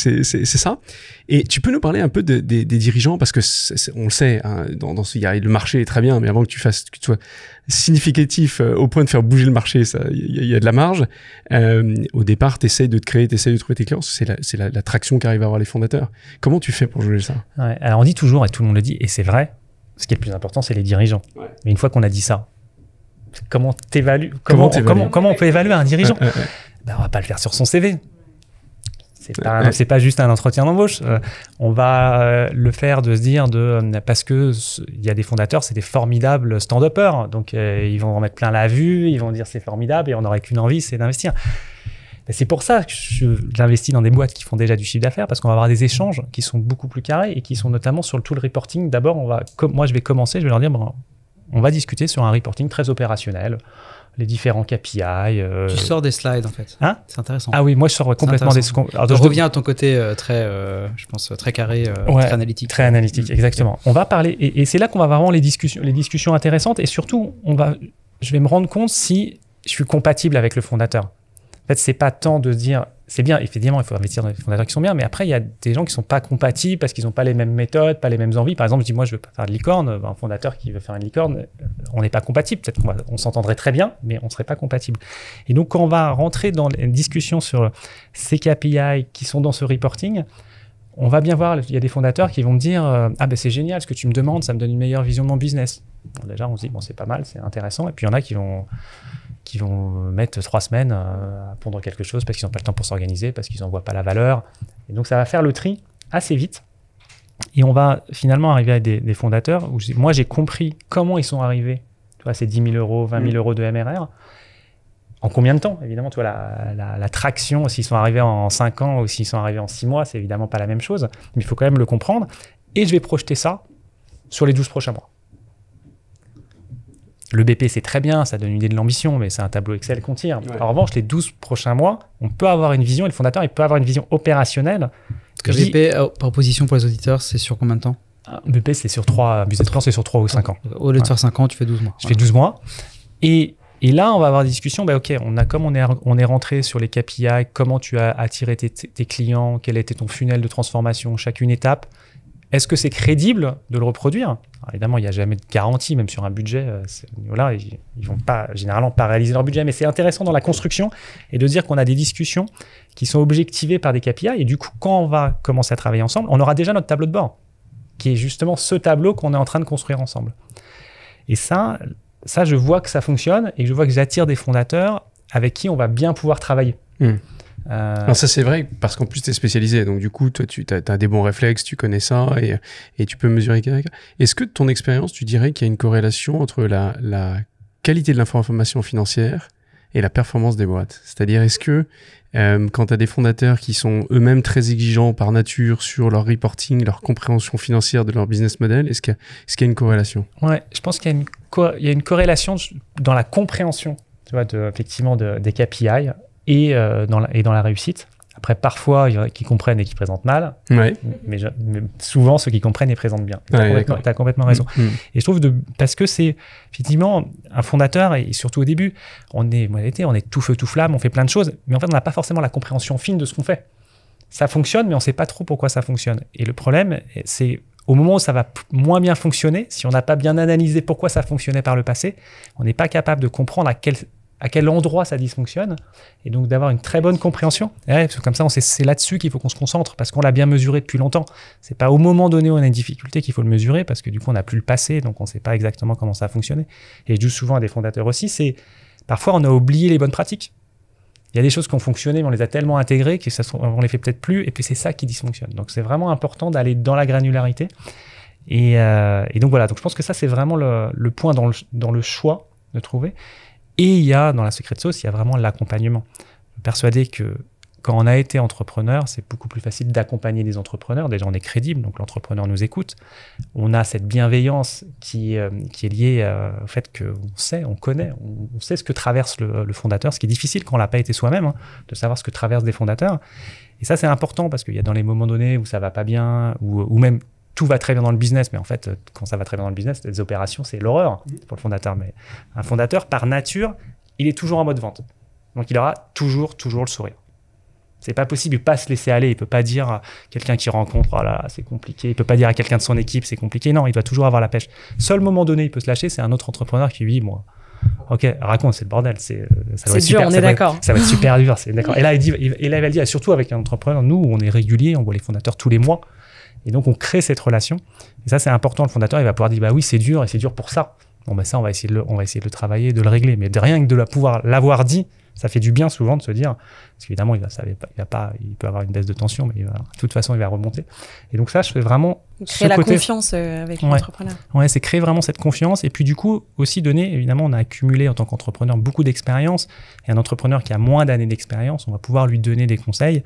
ça. Et tu peux nous parler un peu des dirigeants, parce que on le sait, hein, il y a le marché est très bien, mais avant que tu sois significatif au point de faire bouger le marché, il y a de la marge. Au départ, t'essayes de trouver tes clients, c'est la traction qu'arrivent à avoir les fondateurs. Comment tu fais pour jouer ça? Ouais, alors on dit toujours, et tout le monde le dit, et c'est vrai, ce qui est le plus important, c'est les dirigeants. Ouais. Mais une fois qu'on a dit ça, comment on peut évaluer un dirigeant? Ben, on va pas le faire sur son CV. C'est pas juste un entretien d'embauche. On va le faire de se dire parce que il y a des fondateurs, c'est des formidables stand-uppers. Donc ils vont en mettre plein la vue, ils vont dire c'est formidable et on n'aurait qu'une envie, c'est d'investir. Et c'est pour ça que j'investis dans des boîtes qui font déjà du chiffre d'affaires, parce qu'on va avoir des échanges qui sont beaucoup plus carrés et qui sont notamment sur le tool reporting. D'abord, moi je vais commencer, je vais leur dire on va discuter sur un reporting très opérationnel. Les différents KPI. Tu sors des slides en fait. Hein? C'est intéressant. Ah oui, moi je sors complètement des. Alors, je reviens à ton côté je pense très carré, très analytique. Très analytique, exactement. On va parler et c'est là qu'on va avoir vraiment les discussions intéressantes, et surtout je vais me rendre compte si je suis compatible avec le fondateur. En fait, c'est pas tant de se dire c'est bien, effectivement, il faut investir dans les fondateurs qui sont bien, mais après, il y a des gens qui ne sont pas compatibles parce qu'ils n'ont pas les mêmes méthodes, pas les mêmes envies. Par exemple, je dis, moi, je veux pas faire de licorne. Un fondateur qui veut faire une licorne, on n'est pas compatible. Peut-être qu'on s'entendrait très bien, mais on ne serait pas compatible. Et donc, quand on va rentrer dans une discussion sur ces KPI qui sont dans ce reporting, on va bien voir, il y a des fondateurs qui vont me dire ah ben c'est génial ce que tu me demandes, ça me donne une meilleure vision de mon business. Bon, déjà, on se dit, bon, c'est pas mal, c'est intéressant. Et puis, il y en a qui vont qui vont mettre 3 semaines à pondre quelque chose parce qu'ils n'ont pas le temps pour s'organiser, parce qu'ils n'en voient pas la valeur. Et donc, ça va faire le tri assez vite. Et on va finalement arriver à des fondateurs où moi, j'ai compris comment ils sont arrivés, tu vois, ces 10 000 euros, 20 000 euros de MRR. En combien de temps, évidemment, tu vois, la traction, s'ils sont arrivés en 5 ans ou s'ils sont arrivés en 6 mois, c'est évidemment pas la même chose. Mais il faut quand même le comprendre. Et je vais projeter ça sur les 12 prochains mois. Le BP, c'est très bien, ça donne une idée de l'ambition, mais c'est un tableau Excel qu'on tire. Ouais. En revanche, les 12 prochains mois, on peut avoir une vision, et le fondateur, il peut avoir une vision opérationnelle. Le BP, par position pour les auditeurs, c'est sur combien de temps? BP, c'est sur 3, business plan, c'est sur 3 ou 5 ans. Au lieu de faire 5 ans, tu fais 12 mois. Je fais 12 mois. Et là, on va avoir des discussions. OK, comme on est rentré sur les KPI, comment tu as attiré tes clients, quel était ton funnel de transformation, chacune étape. Est-ce que c'est crédible de le reproduire? Alors, évidemment, il n'y a jamais de garantie, même sur un budget. Au niveau-là, ils ne vont pas, généralement pas réaliser leur budget, mais c'est intéressant dans la construction et de dire qu'on a des discussions qui sont objectivées par des KPI. Et du coup, quand on va commencer à travailler ensemble, on aura déjà notre tableau de bord, qui est justement ce tableau qu'on est en train de construire ensemble. Et ça, je vois que ça fonctionne et que je vois que j'attire des fondateurs avec qui on va bien pouvoir travailler. Alors ça c'est vrai parce qu'en plus tu es spécialisé, donc du coup toi tu as des bons réflexes, tu connais ça et tu peux mesurer. Est-ce que de ton expérience tu dirais qu'il y a une corrélation entre la qualité de l'information financière et la performance des boîtes? C'est-à-dire est-ce que quand tu as des fondateurs qui sont eux-mêmes très exigeants par nature sur leur reporting, leur compréhension financière de leur business model, est-ce qu'il y a une corrélation? Ouais, je pense qu'il y a une corrélation dans la compréhension, tu vois, effectivement des KPI. Et dans la réussite. Après, parfois, il y en a qui comprennent et qui présentent mal, ouais. mais souvent, ceux qui comprennent et présentent bien. Tu as complètement raison. Et je trouve, parce que c'est effectivement un fondateur, et surtout au début, on est tout feu, tout flamme, on fait plein de choses, mais en fait, on n'a pas forcément la compréhension fine de ce qu'on fait. Ça fonctionne, mais on ne sait pas trop pourquoi ça fonctionne. Et le problème, c'est au moment où ça va moins bien fonctionner, si on n'a pas bien analysé pourquoi ça fonctionnait par le passé, on n'est pas capable de comprendre à quel endroit ça dysfonctionne, et donc d'avoir une très bonne compréhension. Ouais, parce que comme ça, c'est là-dessus qu'il faut qu'on se concentre, parce qu'on l'a bien mesuré depuis longtemps. C'est pas au moment donné où on a une difficulté qu'il faut le mesurer, parce que du coup, on n'a plus le passé, donc on ne sait pas exactement comment ça a fonctionné. Et je dis souvent à des fondateurs aussi, c'est parfois on a oublié les bonnes pratiques. Il y a des choses qui ont fonctionné, mais on les a tellement intégrées qu'on les fait peut-être plus, et puis c'est ça qui dysfonctionne. Donc c'est vraiment important d'aller dans la granularité. Et donc voilà, donc je pense que ça, c'est vraiment le point dans le choix de trouver. Et il y a, dans la secret sauce, il y a vraiment l'accompagnement. Je suis persuadé que quand on a été entrepreneur, c'est beaucoup plus facile d'accompagner les entrepreneurs. Déjà, on est crédible, donc l'entrepreneur nous écoute. On a cette bienveillance qui est liée au fait qu'on sait, on connaît, on sait ce que traverse le fondateur, ce qui est difficile quand on l'a pas été soi-même, de savoir ce que traversent des fondateurs. Et ça, c'est important parce qu'il y a dans les moments donnés où ça va pas bien, ou même tout va très bien dans le business, mais en fait, quand ça va très bien dans le business, les opérations, c'est l'horreur pour le fondateur. Mais un fondateur, par nature, il est toujours en mode vente. Donc, il aura toujours le sourire. C'est pas possible, il peut pas se laisser aller. Il peut pas dire à quelqu'un qu'il rencontre, oh là, c'est compliqué. Il peut pas dire à quelqu'un de son équipe, c'est compliqué. Non, il doit toujours avoir la pêche. Seul moment donné, il peut se lâcher, c'est un autre entrepreneur qui lui dit, moi, ok, raconte, c'est le bordel. Ça va être dur, on est d'accord. Ça va être super dur, c'est d'accord. Et là, il va le dire, et surtout avec un entrepreneur, nous, on est régulier, on voit les fondateurs tous les mois. Et donc, on crée cette relation. Et ça, c'est important. Le fondateur, il va pouvoir dire, bah oui, c'est dur et c'est dur pour ça. Bon, bah ça, on va essayer de le travailler, de le régler. Mais de rien que de pouvoir l'avoir dit, ça fait du bien souvent de se dire, parce qu'évidemment, il peut avoir une baisse de tension, mais de toute façon, il va remonter. Et donc ça, je fais vraiment créer la confiance avec l'entrepreneur. Ouais, c'est créer vraiment cette confiance. Et puis du coup, aussi donner, évidemment, on a accumulé en tant qu'entrepreneur beaucoup d'expérience. Et un entrepreneur qui a moins d'années d'expérience, on va pouvoir lui donner des conseils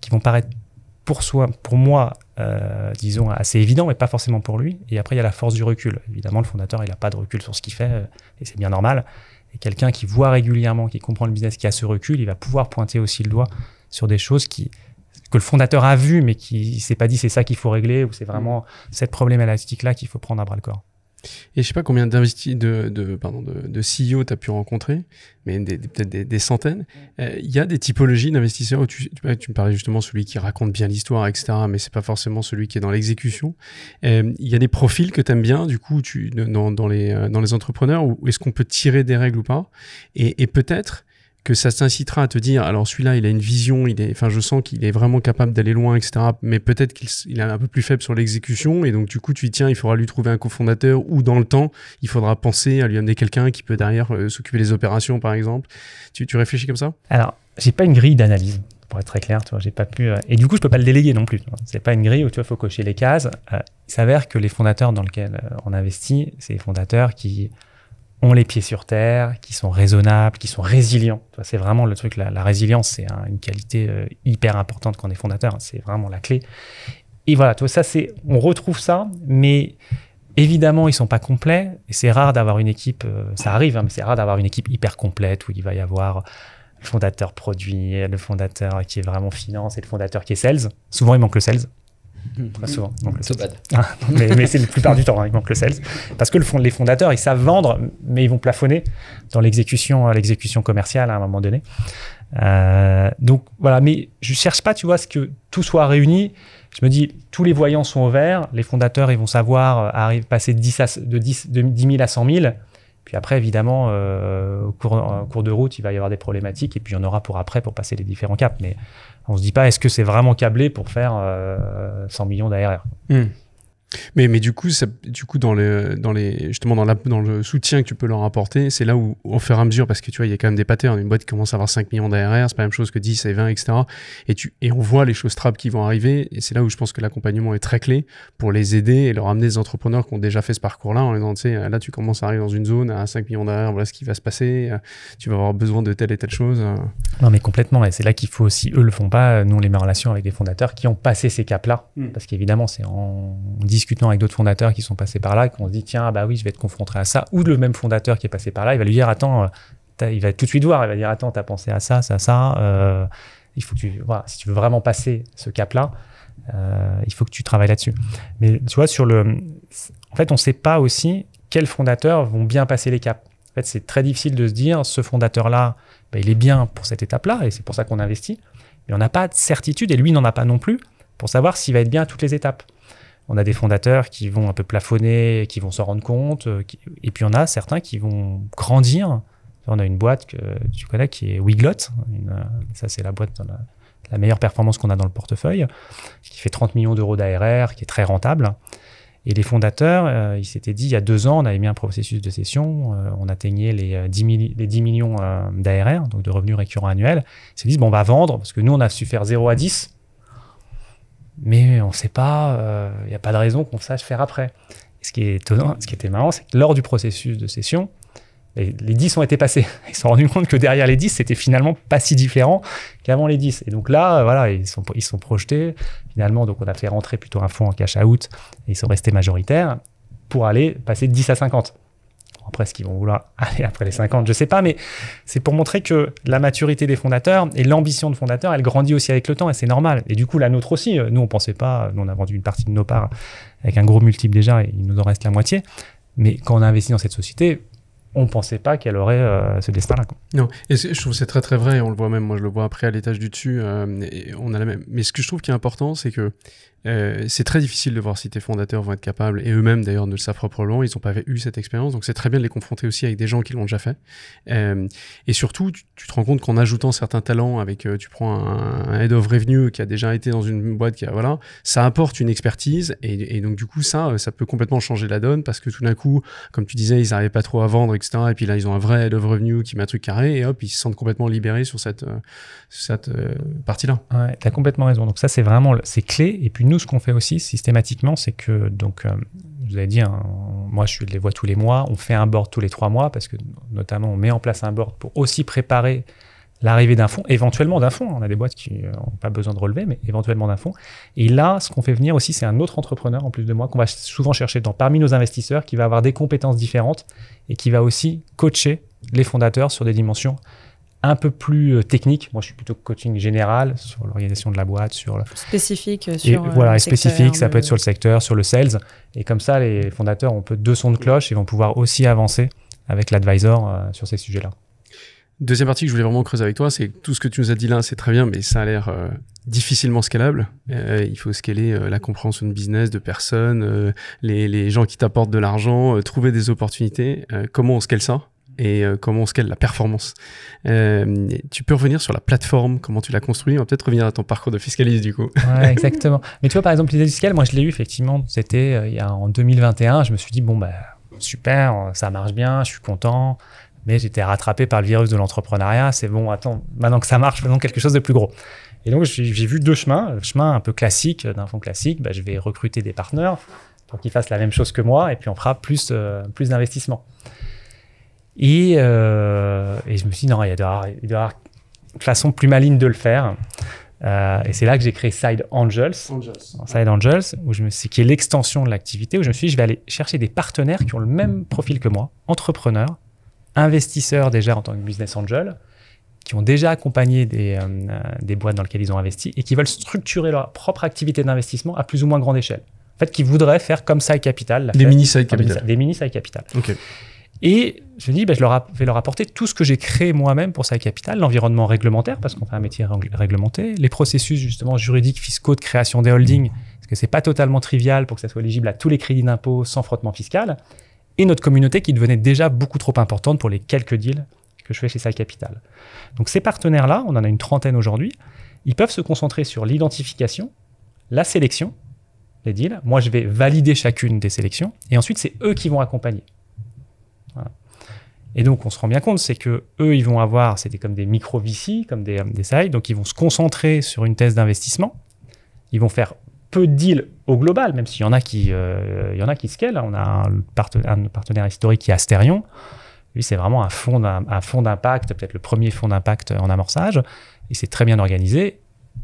qui vont paraître pour moi, disons, assez évident, mais pas forcément pour lui. Et après, il y a la force du recul. Évidemment, le fondateur, il n'a pas de recul sur ce qu'il fait, et c'est bien normal. Et quelqu'un qui voit régulièrement, qui comprend le business, qui a ce recul, il va pouvoir pointer aussi le doigt sur des choses que le fondateur a vues, mais qui ne s'est pas dit c'est ça qu'il faut régler, ou c'est vraiment cette problématique-là qu'il faut prendre à bras le corps. Et je sais pas combien de CEO tu as pu rencontrer, mais peut-être des centaines. Il y a des typologies d'investisseurs où tu me parlais justement celui qui raconte bien l'histoire, etc., mais c'est pas forcément celui qui est dans l'exécution. Il y a des profils que tu aimes bien, du coup, dans les entrepreneurs, où est-ce qu'on peut tirer des règles ou pas, et peut-être que ça t'incitera à te dire, alors celui-là, il a une vision, je sens qu'il est vraiment capable d'aller loin, etc. Mais peut-être qu'il est un peu plus faible sur l'exécution, et donc du coup, tu dis, tiens, il faudra lui trouver un cofondateur, ou dans le temps, il faudra penser à lui amener quelqu'un qui peut derrière s'occuper des opérations, par exemple. Tu réfléchis comme ça? Alors, j'ai pas une grille d'analyse. Pour être très clair, tu vois, j'ai pas pu. Et du coup, je peux pas le déléguer non plus. C'est pas une grille où tu vois, faut cocher les cases. Il s'avère que les fondateurs dans lesquels on investit, c'est des fondateurs qui ont les pieds sur terre, qui sont raisonnables, qui sont résilients. Tu vois, c'est vraiment le truc. La résilience, c'est une qualité hyper importante quand on est fondateur. C'est vraiment la clé. Et voilà, tu vois, on retrouve ça, mais évidemment, ils sont pas complets. Et c'est rare d'avoir une équipe. Ça arrive, hein, mais c'est rare d'avoir une équipe hyper complète où il va y avoir le fondateur produit, le fondateur qui est vraiment finance et le fondateur qui est sales. Souvent, il manque le sales. Très souvent. Mais c'est la plupart du temps, hein, il manque le sales. Parce que les fondateurs, ils savent vendre, mais ils vont plafonner dans l'exécution commerciale à un moment donné. Donc voilà, mais je cherche pas, tu vois, ce que tout soit réuni. Je me dis, tous les voyants sont au vert. Les fondateurs, ils vont savoir passer de 10 000 à 100 000. Puis après, évidemment, au cours de route, il va y avoir des problématiques et puis il y en aura pour passer les différents caps. Mais on ne se dit pas, est-ce que c'est vraiment câblé pour faire 100 millions d'ARR? Mais du coup, dans le soutien que tu peux leur apporter, c'est là où, au fur et à mesure, parce que tu vois, il y a quand même des patterns, une boîte qui commence à avoir 5 millions d'ARR, c'est pas la même chose que 10 et 20, etc. Et on voit les choses trappes qui vont arriver, et c'est là où je pense que l'accompagnement est très clé pour les aider et leur amener des entrepreneurs qui ont déjà fait ce parcours-là, en disant, tu sais, là, tu commences à arriver dans une zone à 5 millions d'ARR, voilà ce qui va se passer, tu vas avoir besoin de telle et telle chose. Non, mais complètement, et c'est là qu'il faut aussi, eux le font pas, nous on les met en relation avec des fondateurs qui ont passé ces caps-là, parce qu'évidemment, c'est en discutant avec d'autres fondateurs qui sont passés par là, qu'on se dit tiens, bah oui, je vais te confronter à ça, ou le même fondateur qui est passé par là, il va lui dire attends, il va tout de suite voir, il va dire attends, t'as pensé à ça, il faut que voilà, si tu veux vraiment passer ce cap-là, il faut que tu travailles là-dessus. Mais tu vois, en fait, on sait pas aussi quels fondateurs vont bien passer les caps. En fait, c'est très difficile de se dire ce fondateur-là, bah, il est bien pour cette étape-là, et c'est pour ça qu'on investit, mais on n'a pas de certitude, et lui n'en a pas non plus, pour savoir s'il va être bien à toutes les étapes. On a des fondateurs qui vont un peu plafonner, qui vont s'en rendre compte, et puis on a certains qui vont grandir. On a une boîte que tu connais qui est Wiglot, ça c'est la boîte la meilleure performance qu'on a dans le portefeuille, qui fait 30 millions d'euros d'ARR, qui est très rentable. Et les fondateurs, ils s'étaient dit, il y a 2 ans, on avait mis un processus de cession, on atteignait les 10 millions d'ARR, donc de revenus récurrents annuels. Ils se disent, bon, on va vendre, parce que nous, on a su faire 0 à 10, mais on ne sait pas, il n'y a pas de raison qu'on sache faire après. Et ce qui est étonnant, ce qui était marrant, c'est que lors du processus de cession, les 10 ont été passés. Ils se sont rendus compte que derrière les 10, c'était finalement pas si différent qu'avant les 10. Et donc là, voilà, ils sont projetés. Finalement, donc on a fait rentrer plutôt un fonds en cash out et ils sont restés majoritaires pour aller passer de 10 à 50. Après, est-ce qu'ils vont vouloir aller après les 50? Je ne sais pas, mais c'est pour montrer que la maturité des fondateurs et l'ambition de fondateurs, elle grandit aussi avec le temps et c'est normal. Et du coup, la nôtre aussi. Nous, on ne pensait pas, nous, on a vendu une partie de nos parts avec un gros multiple déjà et il nous en reste la moitié. Mais quand on a investi dans cette société, on ne pensait pas qu'elle aurait ce destin-là. Non, et je trouve que c'est très très vrai, on le voit même, moi je le vois après à l'étage du dessus, et on a la même. Mais ce que je trouve qui est important, c'est que c'est très difficile de voir si tes fondateurs vont être capables, et eux-mêmes d'ailleurs ne le savent pas probablement, ils n'ont pas eu cette expérience, donc c'est très bien de les confronter aussi avec des gens qui l'ont déjà fait. Et surtout, tu te rends compte qu'en ajoutant certains talents, avec tu prends un head of revenue qui a déjà été dans une boîte, voilà, ça apporte une expertise, et donc du coup ça peut complètement changer la donne, parce que tout d'un coup, comme tu disais, ils n'arrivaient pas trop à vendre, etc. Et puis là, ils ont un vrai head of revenue qui met un truc carré, et hop, ils se sentent complètement libérés sur cette partie-là. Ouais, tu as complètement raison. Donc ça, c'est vraiment c'est clé. Et puis nous, ce qu'on fait aussi systématiquement, c'est que, donc, je vous avais dit, hein, moi, je les vois tous les mois. On fait un board tous les 3 mois parce que, notamment, on met en place un board pour aussi préparer l'arrivée d'un fonds, éventuellement d'un fonds. On a des boîtes qui n'ont pas besoin de relever, mais éventuellement d'un fonds. Et là, ce qu'on fait venir aussi, c'est un autre entrepreneur, en plus de moi, qu'on va souvent chercher parmi nos investisseurs, qui va avoir des compétences différentes et qui va aussi coacher les fondateurs sur des dimensions un peu plus techniques. Moi, je suis plutôt coaching général sur l'organisation de la boîte, sur spécifique sur voilà, spécifique, ça peut être sur le secteur, sur le sales. Et comme ça, les fondateurs ont un peu 2 sons de cloche et vont pouvoir aussi avancer avec l'advisor sur ces sujets-là. Deuxième partie que je voulais vraiment creuser avec toi, c'est que tout ce que tu nous as dit là, c'est très bien, mais ça a l'air difficilement scalable. Il faut scaler la compréhension de business, de personnes, les gens qui t'apportent de l'argent, trouver des opportunités. Comment on scale ça? et comment on scale la performance. Tu peux revenir sur la plateforme, comment tu l'as construit. On va peut-être revenir à ton parcours de fiscaliste du coup. Ouais, exactement. Mais tu vois, par exemple, l'idée du scale, moi je l'ai eu effectivement, c'était en 2021. Je me suis dit, bon, bah, super, ça marche bien, je suis content. Mais j'étais rattrapé par le virus de l'entrepreneuriat. C'est bon, attends, maintenant que ça marche, faisons quelque chose de plus gros. Et donc, j'ai vu deux chemins. Le chemin un peu classique, d'un fonds classique, bah, je vais recruter des partenaires pour qu'ils fassent la même chose que moi, et puis on fera plus d'investissement. Et je me suis dit, non, il doit y avoir une façon plus maligne de le faire. Et c'est là que j'ai créé Side Angels. Side Angels, qui est l'extension de l'activité, où je me suis dit, je vais aller chercher des partenaires qui ont le même profil que moi, entrepreneurs, investisseurs déjà en tant que business angel, qui ont déjà accompagné des boîtes dans lesquelles ils ont investi et qui veulent structurer leur propre activité d'investissement à plus ou moins grande échelle. En fait, qui voudraient faire comme Side Capital. Des mini Side Capital. Des mini Side Capital. Ok. Et je me dis, je vais leur apporter tout ce que j'ai créé moi-même pour Side Capital, l'environnement réglementaire, parce qu'on fait un métier réglementé, les processus justement juridiques, fiscaux de création des holdings, parce que c'est pas totalement trivial pour que ça soit éligible à tous les crédits d'impôt sans frottement fiscal, et notre communauté qui devenait déjà beaucoup trop importante pour les quelques deals que je fais chez Side Capital. Donc ces partenaires-là, on en a une trentaine aujourd'hui, ils peuvent se concentrer sur l'identification, la sélection des deals. Moi, je vais valider chacune des sélections, et ensuite, c'est eux qui vont accompagner. Voilà. Et donc, on se rend bien compte, c'est que eux, ils vont avoir, c'était comme des micro-VC, comme des Side, donc ils vont se concentrer sur une thèse d'investissement, ils vont faire peu de deals au global, même s'il y en a qui scale. On a un partenaire historique qui est Asterion. Lui, c'est vraiment un fonds d'impact, peut-être le premier fonds d'impact en amorçage. Et c'est très bien organisé.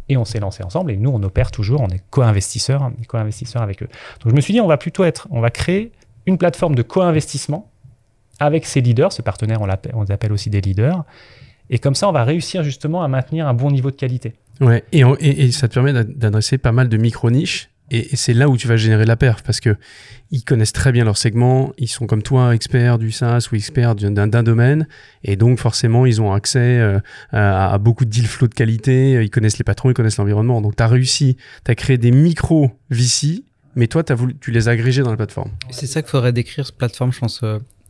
Et on s'est lancé ensemble. Et nous, on opère toujours. On est co-investisseurs avec eux. Donc, je me suis dit, on va créer une plateforme de co-investissement avec ces leaders. Ce partenaire, on les appelle aussi des leaders. Et comme ça, on va réussir justement à maintenir un bon niveau de qualité. Ouais, et ça te permet d'adresser pas mal de micro-niches. Et c'est là où tu vas générer de la perf, parce qu'ils connaissent très bien leur segment, ils sont comme toi experts du SaaS ou experts d'un domaine, et donc forcément ils ont accès à beaucoup de deal flow de qualité, ils connaissent les patrons, ils connaissent l'environnement. Donc tu as créé des micro-VC, mais toi tu les as agrégés dans la plateforme. C'est ça qu'il faudrait décrire, cette plateforme, je pense.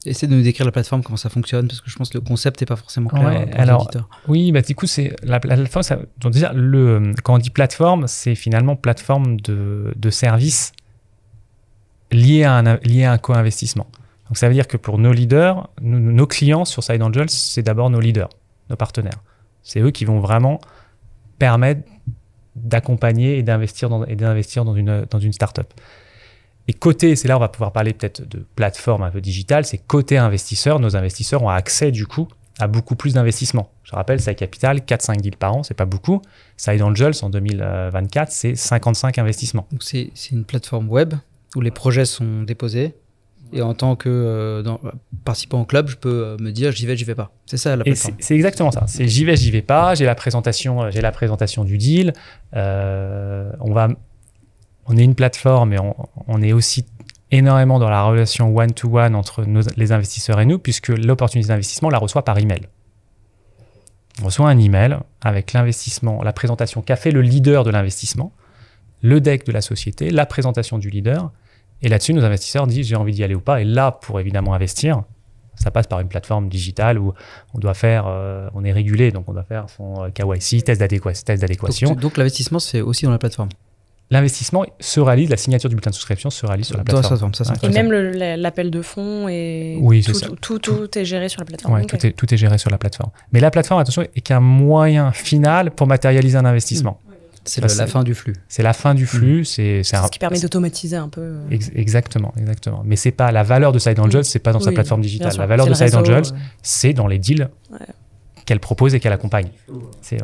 Essaie de nous décrire la plateforme, comment ça fonctionne, parce que je pense que le concept n'est pas forcément clair pour les auditeurs. Oui, bah, du coup, c'est la plateforme. Donc déjà, quand on dit plateforme, c'est finalement plateforme de services liés à un co-investissement. Donc ça veut dire que pour nos leaders, nos clients sur Side Angels, c'est d'abord nos leaders, nos partenaires. C'est eux qui vont vraiment permettre d'accompagner et d'investir dans une startup. Et côté, c'est là où on va pouvoir parler peut-être de plateforme un peu digitale, c'est côté investisseurs, nos investisseurs ont accès du coup à beaucoup plus d'investissements. Je rappelle, Side Capital, 4-5 deals par an, c'est pas beaucoup. Side Angels, en 2024, c'est 55 investissements. Donc c'est une plateforme web où les projets sont déposés, et en tant que participant au club, je peux me dire j'y vais pas. C'est ça la plateforme. C'est exactement ça. C'est j'y vais pas, j'ai la présentation du deal, on est une plateforme et on est aussi énormément dans la relation one-to-one entre les investisseurs et nous, puisque l'opportunité d'investissement, on la reçoit par email. On reçoit un email avec l'investissement, la présentation qu'a fait le leader de l'investissement, le deck de la société, la présentation du leader. Et là-dessus, nos investisseurs disent j'ai envie d'y aller ou pas. Et là, pour évidemment investir, ça passe par une plateforme digitale où on est régulé, donc on doit faire son KYC, test d'adéquation. Donc l'investissement, c'est aussi dans la plateforme. L'investissement se réalise, la signature du bulletin de souscription se réalise sur la plateforme. Et même l'appel de fonds et oui, tout est géré sur la plateforme. Ouais, okay. tout est géré sur la plateforme. Mais la plateforme, attention, est qu'un moyen final pour matérialiser un investissement. C'est la fin du flux. C'est la fin du flux. C'est ce qui permet d'automatiser un peu. Exactement. Mais c'est pas la valeur de Side Angels, c'est pas dans sa plateforme digitale. La valeur de Side Angels, c'est dans les deals qu'elle propose et qu'elle accompagne. C'est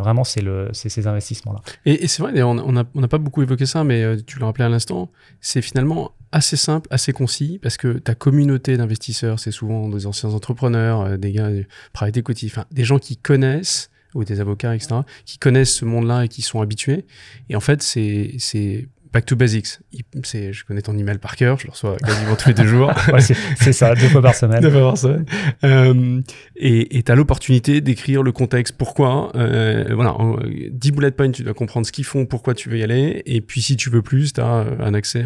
ces investissements-là. Et c'est vrai, on n'a pas beaucoup évoqué ça, mais tu l'as rappelé à l'instant, c'est finalement assez simple, assez concis, parce que ta communauté d'investisseurs, c'est souvent des anciens entrepreneurs, des gars du private equity, des gens qui connaissent, ou des avocats, etc., qui connaissent ce monde-là et qui sont habitués. Et en fait, c'est back to basics. Je connais ton email par cœur, je le reçois quasiment tous les 2 jours. Ouais, c'est ça, 2 fois par semaine. 2 fois par semaine. Et tu as l'opportunité d'écrire le contexte, pourquoi. 10 bullet points, tu dois comprendre ce qu'ils font, pourquoi tu veux y aller. Et puis, si tu veux plus, tu as un accès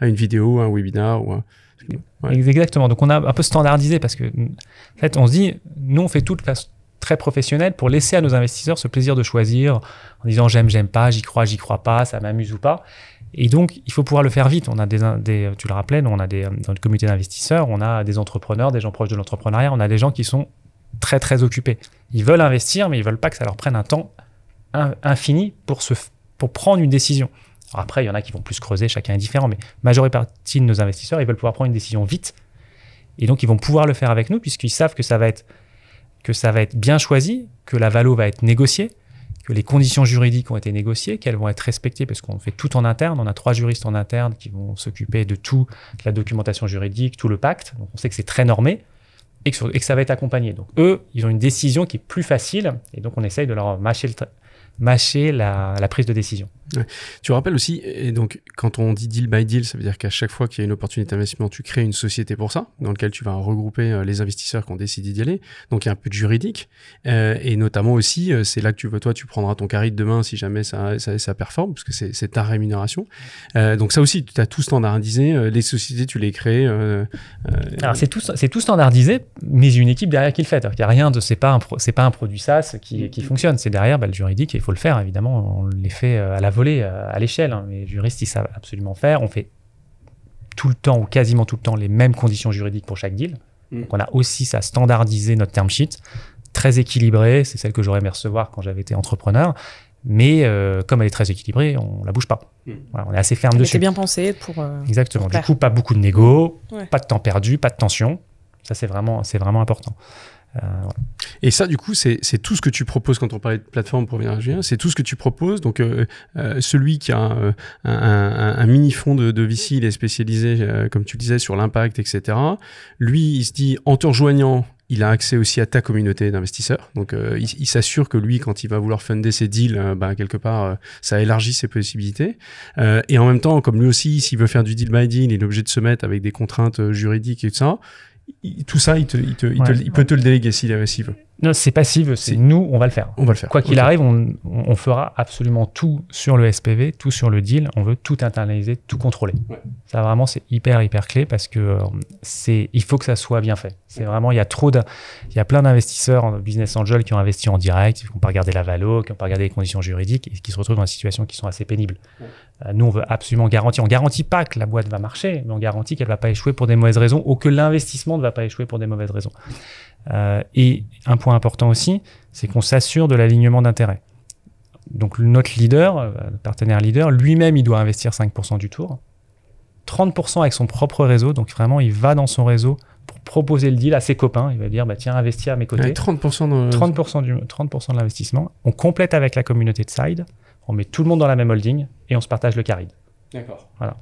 à une vidéo, un webinar ou Ouais. Exactement. Donc, on a un peu standardisé parce que, en fait, on se dit, nous, on fait tout de façon très professionnelle pour laisser à nos investisseurs ce plaisir de choisir en disant j'aime pas, j'y crois pas, ça m'amuse ou pas. Et donc, il faut pouvoir le faire vite. On a tu le rappelais, on a dans le comité d'investisseurs, on a des entrepreneurs, des gens proches de l'entrepreneuriat, on a des gens qui sont très, très occupés. Ils veulent investir, mais ils veulent pas que ça leur prenne un temps infini pour prendre une décision. Alors après, il y en a qui vont plus creuser, chacun est différent, mais la majorité partie de nos investisseurs, ils veulent pouvoir prendre une décision vite. Et donc, ils vont pouvoir le faire avec nous puisqu'ils savent que ça va être bien choisi, que la valo va être négociée, que les conditions juridiques ont été négociées, qu'elles vont être respectées parce qu'on fait tout en interne. On a 3 juristes en interne qui vont s'occuper de toute la documentation juridique, tout le pacte. Donc on sait que c'est très normé et que ça va être accompagné. Donc eux, ils ont une décision qui est plus facile et donc on essaye de leur mâcher la prise de décision. Ouais. Tu rappelles aussi, et donc quand on dit deal by deal, ça veut dire qu'à chaque fois qu'il y a une opportunité d'investissement, tu crées une société pour ça, dans laquelle tu vas regrouper les investisseurs qui ont décidé d'y aller. Donc il y a un peu de juridique, et notamment aussi, c'est là que tu prendras ton carry demain si jamais ça performe, parce que c'est ta rémunération. Donc ça aussi, tu as tout standardisé, les sociétés, tu les crées. Alors c'est tout standardisé, mais il y a une équipe derrière qui le fait. Il y a rien de, c'est pas un produit SaaS qui fonctionne. C'est derrière le juridique, et il faut le faire évidemment. On les fait à la volée, à l'échelle. Hein. Les juristes, ils savent absolument faire. On fait tout le temps ou quasiment tout le temps les mêmes conditions juridiques pour chaque deal. Donc on a aussi ça standardisé notre term sheet, très équilibrée. C'est celle que j'aurais aimé recevoir quand j'avais été entrepreneur. Mais comme elle est très équilibrée, on la bouge pas. Voilà, on est assez ferme dessus. C'est bien pensé pour. Exactement. Pour du coup, pas beaucoup de négo, Ouais. pas de temps perdu, pas de tension. Ça, c'est vraiment important. Voilà. Et ça, du coup, c'est tout ce que tu proposes quand on parlait de plateforme pour venir à Julien. C'est tout ce que tu proposes. Donc, celui qui a un mini fonds de VC, il est spécialisé, comme tu le disais, sur l'impact, etc. Lui, il se dit, en te rejoignant, il a accès aussi à ta communauté d'investisseurs. Donc, il s'assure que lui, quand il va vouloir funder ses deals, quelque part, ça élargit ses possibilités. Et en même temps, comme lui aussi, s'il veut faire du deal by deal, il est obligé de se mettre avec des contraintes juridiques et tout ça. Tout ça, il peut te le déléguer s'il veut. Non, c'est passif, c'est nous, on va le faire. On va le faire. Quoi qu'il arrive, on fera absolument tout sur le SPV, tout sur le deal. On veut tout internaliser, tout contrôler. Ouais. Ça, vraiment, c'est hyper clé parce que il faut que ça soit bien fait. C'est vraiment, il y a plein d'investisseurs en business angel qui ont investi en direct, qui n'ont pas regardé la valo, qui n'ont pas regardé les conditions juridiques et qui se retrouvent dans des situations qui sont assez pénibles. Ouais. Nous, on veut absolument garantir. On ne garantit pas que la boîte va marcher, mais on garantit qu'elle ne va pas échouer pour des mauvaises raisons ou que l'investissement ne va pas échouer pour des mauvaises raisons. Et un point important aussi, c'est qu'on s'assure de l'alignement d'intérêts. Donc notre leader, partenaire leader, lui-même, il doit investir 5% du tour, 30% avec son propre réseau. Donc vraiment, il va dans son réseau pour proposer le deal à ses copains. Il va dire, tiens, investis à mes côtés. 30% de l'investissement. On complète avec la communauté de Side. On met tout le monde dans la même holding et on se partage le carry. D'accord. Voilà.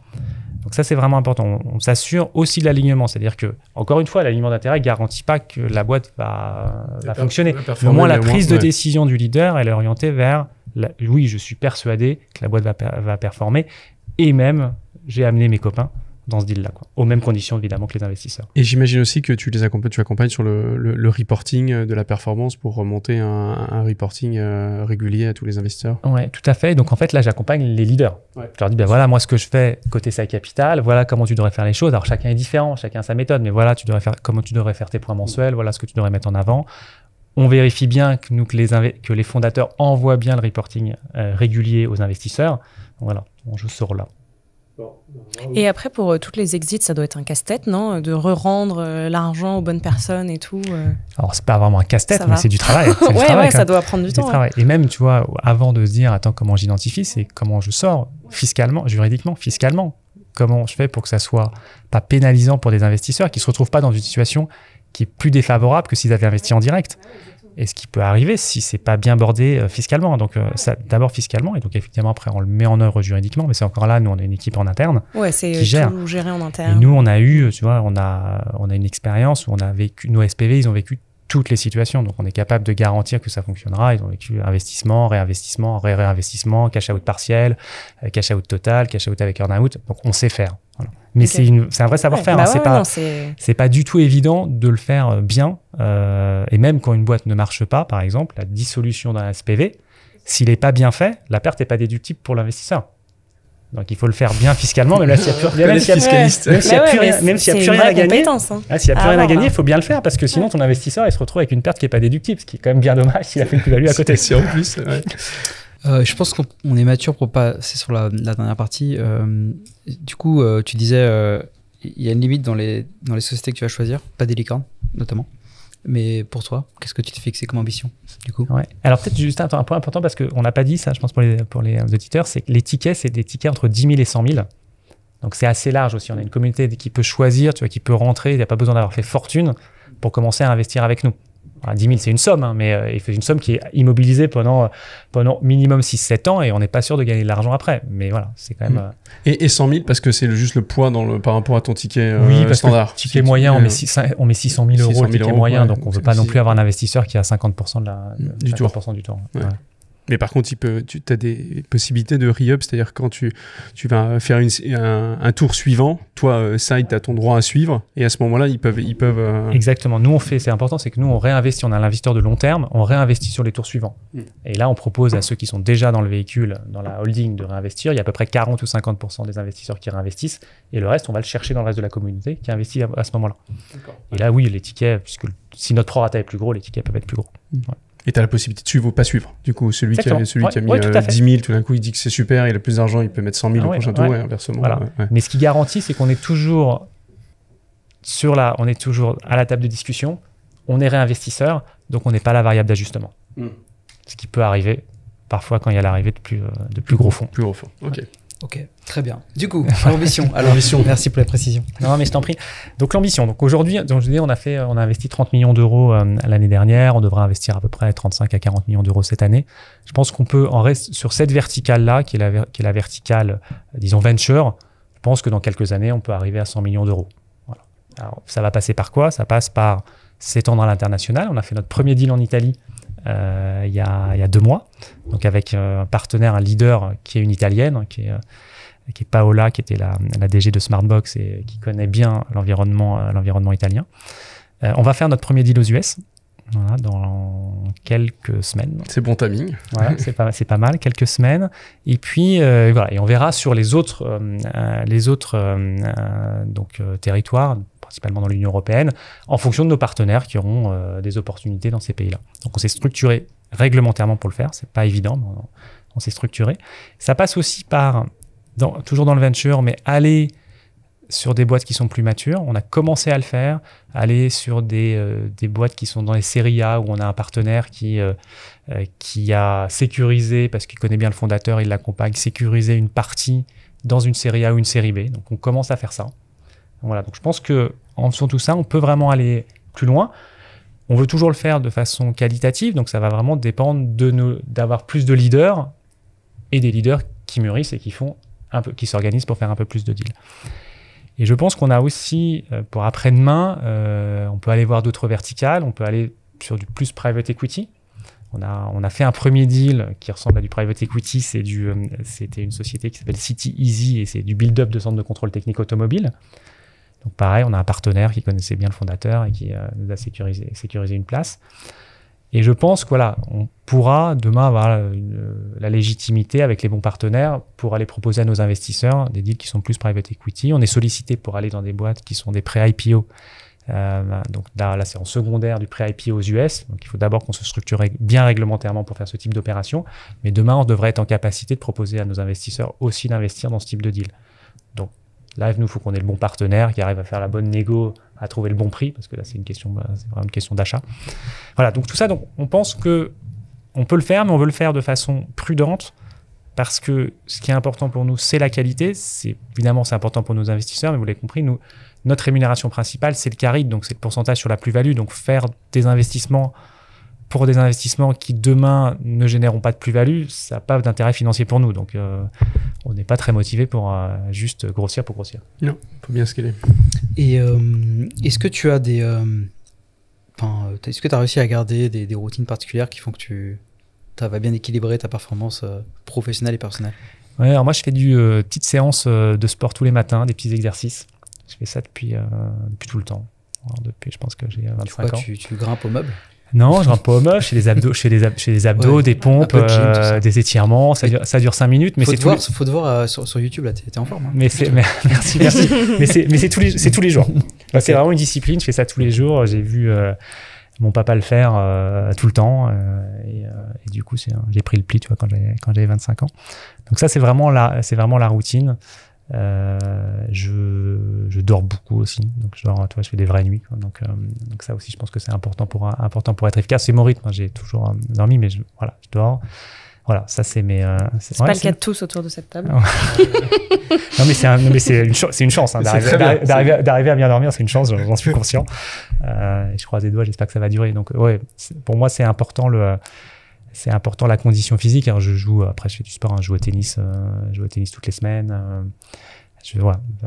Donc ça, c'est vraiment important. On s'assure aussi de l'alignement. C'est-à-dire que, encore une fois, l'alignement d'intérêt ne garantit pas que la boîte va fonctionner. Mais au moins, la prise de décision du leader, elle est orientée vers oui, je suis persuadé que la boîte va performer. Et même, j'ai amené mes copains dans ce deal-là, aux mêmes conditions évidemment que les investisseurs. Et j'imagine aussi que tu accompagnes sur le reporting de la performance pour remonter un reporting régulier à tous les investisseurs. Ouais, tout à fait. Donc en fait là, j'accompagne les leaders. Ouais. Je leur dis voilà moi ce que je fais côté Side Capital, voilà comment tu devrais faire les choses. Alors chacun est différent, chacun a sa méthode, mais voilà comment tu devrais faire tes points mensuels, voilà ce que tu devrais mettre en avant. On vérifie bien que les fondateurs envoient bien le reporting régulier aux investisseurs. Donc, voilà, on joue ce rôle-là. Et après, pour toutes les exits, ça doit être un casse-tête, non ? De re-rendre l'argent aux bonnes personnes et tout. Alors, c'est pas vraiment un casse-tête, mais c'est du travail. Ouais, ça doit prendre du temps. Ouais. Et même, tu vois, avant de se dire, attends, comment j'identifie, c'est comment je sors fiscalement, juridiquement, fiscalement. Comment je fais pour que ça soit pas pénalisant pour des investisseurs qui se retrouvent pas dans une situation qui est plus défavorable que s'ils avaient investi en direct. Et ce qui peut arriver si c'est pas bien bordé fiscalement. Donc ça, d'abord fiscalement, et donc effectivement après on le met en œuvre juridiquement, mais c'est encore là, nous on a une équipe en interne qui gère. Tout géré en interne. Et nous on a eu, tu vois, on a une expérience où on a vécu, nos SPV, ils ont vécu toutes les situations, donc on est capable de garantir que ça fonctionnera. Ils ont vécu investissement, réinvestissement, réinvestissement, cash out partiel, cash out total, cash out avec earn out. Donc on sait faire. Voilà. Mais c'est un vrai savoir-faire. C'est pas du tout évident de le faire bien. Et même quand une boîte ne marche pas, par exemple, la dissolution d'un SPV, s'il n'est pas bien fait, la perte n'est pas déductible pour l'investisseur. Donc il faut le faire bien fiscalement, même s'il n'y a plus rien à gagner. Hein. S'il n'y a plus rien à gagner, il faut bien le faire parce que sinon ton investisseur il se retrouve avec une perte qui n'est pas déductible, ce qui est quand même bien dommage s'il a fait une plus-value à côté. C'est en plus. Je pense qu'on est mature pour passer sur la dernière partie. Du coup, tu disais il y a une limite dans les sociétés que tu vas choisir, pas des licornes notamment. Mais pour toi, qu'est-ce que tu t'es fixé comme ambition du coup? Ouais. Alors peut-être juste un point important parce qu'on n'a pas dit ça, je pense pour les auditeurs, c'est que les tickets, c'est des tickets entre 10 000 et 100 000. Donc c'est assez large aussi. On a une communauté qui peut choisir, tu vois, qui peut rentrer. Il n'y a pas besoin d'avoir fait fortune pour commencer à investir avec nous. Alors, 10 000, c'est une somme, hein, mais il faut une somme qui est immobilisée pendant minimum 6-7 ans et on n'est pas sûr de gagner de l'argent après. Mais voilà, c'est quand même... Et 100 000 parce que c'est juste le poids par rapport à ton ticket Que standard. le ticket moyen, on met 600 000 euros le ticket moyen, donc on ne veut pas non plus avoir un investisseur qui a 50% du tour. Ouais. Mais par contre, tu as des possibilités de re-up, c'est-à-dire quand tu vas faire un tour suivant, toi, Side, tu as ton droit à suivre, et à ce moment-là, ils peuvent Exactement. Nous, c'est important, c'est que nous, on réinvestit, on a l'investisseur de long terme, on réinvestit sur les tours suivants. Et là, on propose à ceux qui sont déjà dans le véhicule, dans la holding, de réinvestir. Il y a à peu près 40 ou 50% des investisseurs qui réinvestissent, et le reste, on va le chercher dans le reste de la communauté qui investit à ce moment-là. D'accord. Et là, oui, les tickets, puisque si notre prorata est plus gros, les tickets peuvent être plus gros. Ouais. Et tu as la possibilité de suivre ou pas suivre. Du coup, celui qui a mis 10 000, tout d'un coup, il dit que c'est super, il a plus d'argent, il peut mettre 100 000 au prochain tour, et inversement. Voilà. Mais ce qui garantit, c'est qu'on est toujours à la table de discussion, on est réinvestisseur, donc on n'est pas la variable d'ajustement. Ce qui peut arriver parfois quand il y a l'arrivée de plus gros fonds. Plus gros fonds, ok. Ouais. Ok, très bien. Du coup, l'ambition. Merci pour la précision. Non, mais je t'en prie. Donc l'ambition. Donc aujourd'hui, on a investi 30 millions d'euros l'année dernière. On devrait investir à peu près 35 à 40 millions d'euros cette année. Je pense qu'on peut sur cette verticale-là, qui est la verticale, disons venture. Je pense que dans quelques années, on peut arriver à 100 millions d'euros. Voilà. Alors ça va passer par quoi? Ça passe par s'étendre à l'international. On a fait notre premier deal en Italie. Il y a 2 mois, donc avec un partenaire, un leader qui est une Italienne, qui est Paola, qui était la DG de Smartbox et qui connaît bien l'environnement italien. On va faire notre premier deal aux US, voilà, dans quelques semaines. C'est bon timing. Voilà, c'est pas mal, quelques semaines. Et puis voilà, et on verra sur les autres territoires, principalement dans l'Union européenne, en fonction de nos partenaires qui auront des opportunités dans ces pays-là. Donc on s'est structuré réglementairement pour le faire, c'est pas évident, mais on s'est structuré. Ça passe aussi par, toujours dans le venture, mais aller sur des boîtes qui sont plus matures. On a commencé à le faire, aller sur des boîtes qui sont dans les séries A, où on a un partenaire qui a sécurisé, parce qu'il connaît bien le fondateur, il l'accompagne, sécurisé une partie dans une série A ou une série B. Donc on commence à faire ça. Voilà, donc je pense qu'en faisant tout ça, on peut vraiment aller plus loin. On veut toujours le faire de façon qualitative, donc ça va vraiment dépendre d'avoir plus de leaders et des leaders qui mûrissent et qui s'organisent pour faire un peu plus de deals. Et je pense qu'on a aussi, pour après-demain, on peut aller voir d'autres verticales, on peut aller sur du plus private equity. On a fait un premier deal qui ressemble à du private equity, c'était une société qui s'appelle City Easy et c'est du build-up de centre de contrôle technique automobile. Donc pareil, on a un partenaire qui connaissait bien le fondateur et qui nous a sécurisé une place. Et je pense on pourra demain avoir la légitimité avec les bons partenaires pour aller proposer à nos investisseurs des deals qui sont plus private equity. On est sollicité pour aller dans des boîtes qui sont des pré-IPO. Donc là, c'est en secondaire du pré-IPO aux US. Donc il faut d'abord qu'on se structure bien réglementairement pour faire ce type d'opération. Mais demain, on devrait être en capacité de proposer à nos investisseurs aussi d'investir dans ce type de deal. Donc là, il faut qu'on ait le bon partenaire qui arrive à faire la bonne négo, à trouver le bon prix, parce que là, c'est vraiment une question d'achat. Voilà, donc tout ça, on pense qu'on peut le faire, mais on veut le faire de façon prudente, parce que ce qui est important pour nous, c'est la qualité. Évidemment, c'est important pour nos investisseurs, mais vous l'avez compris, notre rémunération principale, c'est le carry, donc c'est le pourcentage sur la plus-value. Donc faire des investissements pour des investissements qui demain ne généreront pas de plus-value, ça n'a pas d'intérêt financier pour nous. Donc on n'est pas très motivé pour juste grossir pour grossir. Non, il faut bien scaler. Et est-ce que tu as est-ce que tu as réussi à garder des routines particulières qui font que tu vas bien équilibrer ta performance professionnelle et personnelle? Ouais, alors moi je fais du petite séance de sport tous les matins, des petits exercices. Je fais ça depuis tout le temps. Alors, je pense que j'ai 25 ans. Tu grimpes au meuble? Non, je rentre pas au moche. Chez les abdos, Ouais, des pompes, gym, des étirements. Ça dure 5 minutes, mais faut c'est te voir sur YouTube là. T'es en forme. Hein. merci. mais c'est tous les jours. Okay. C'est vraiment une discipline. Je fais ça tous les jours. J'ai vu mon papa le faire tout le temps, et du coup, j'ai pris le pli, tu vois, quand j'avais 25 ans. Donc ça, c'est vraiment la routine. Je dors beaucoup aussi, donc je fais des vraies nuits, quoi. Donc ça aussi, je pense que c'est important pour être efficace. C'est mon rythme, j'ai toujours dormi, mais je dors. Voilà, ça c'est mes. C'est pas le cas de tous autour de cette table. Non, mais c'est une chance, hein, d'arriver à bien dormir, c'est une chance, j'en suis conscient. Je croise les doigts, j'espère que ça va durer. Donc pour moi, c'est important la condition physique. Alors, après je fais du sport, hein, je joue au tennis toutes les semaines. Je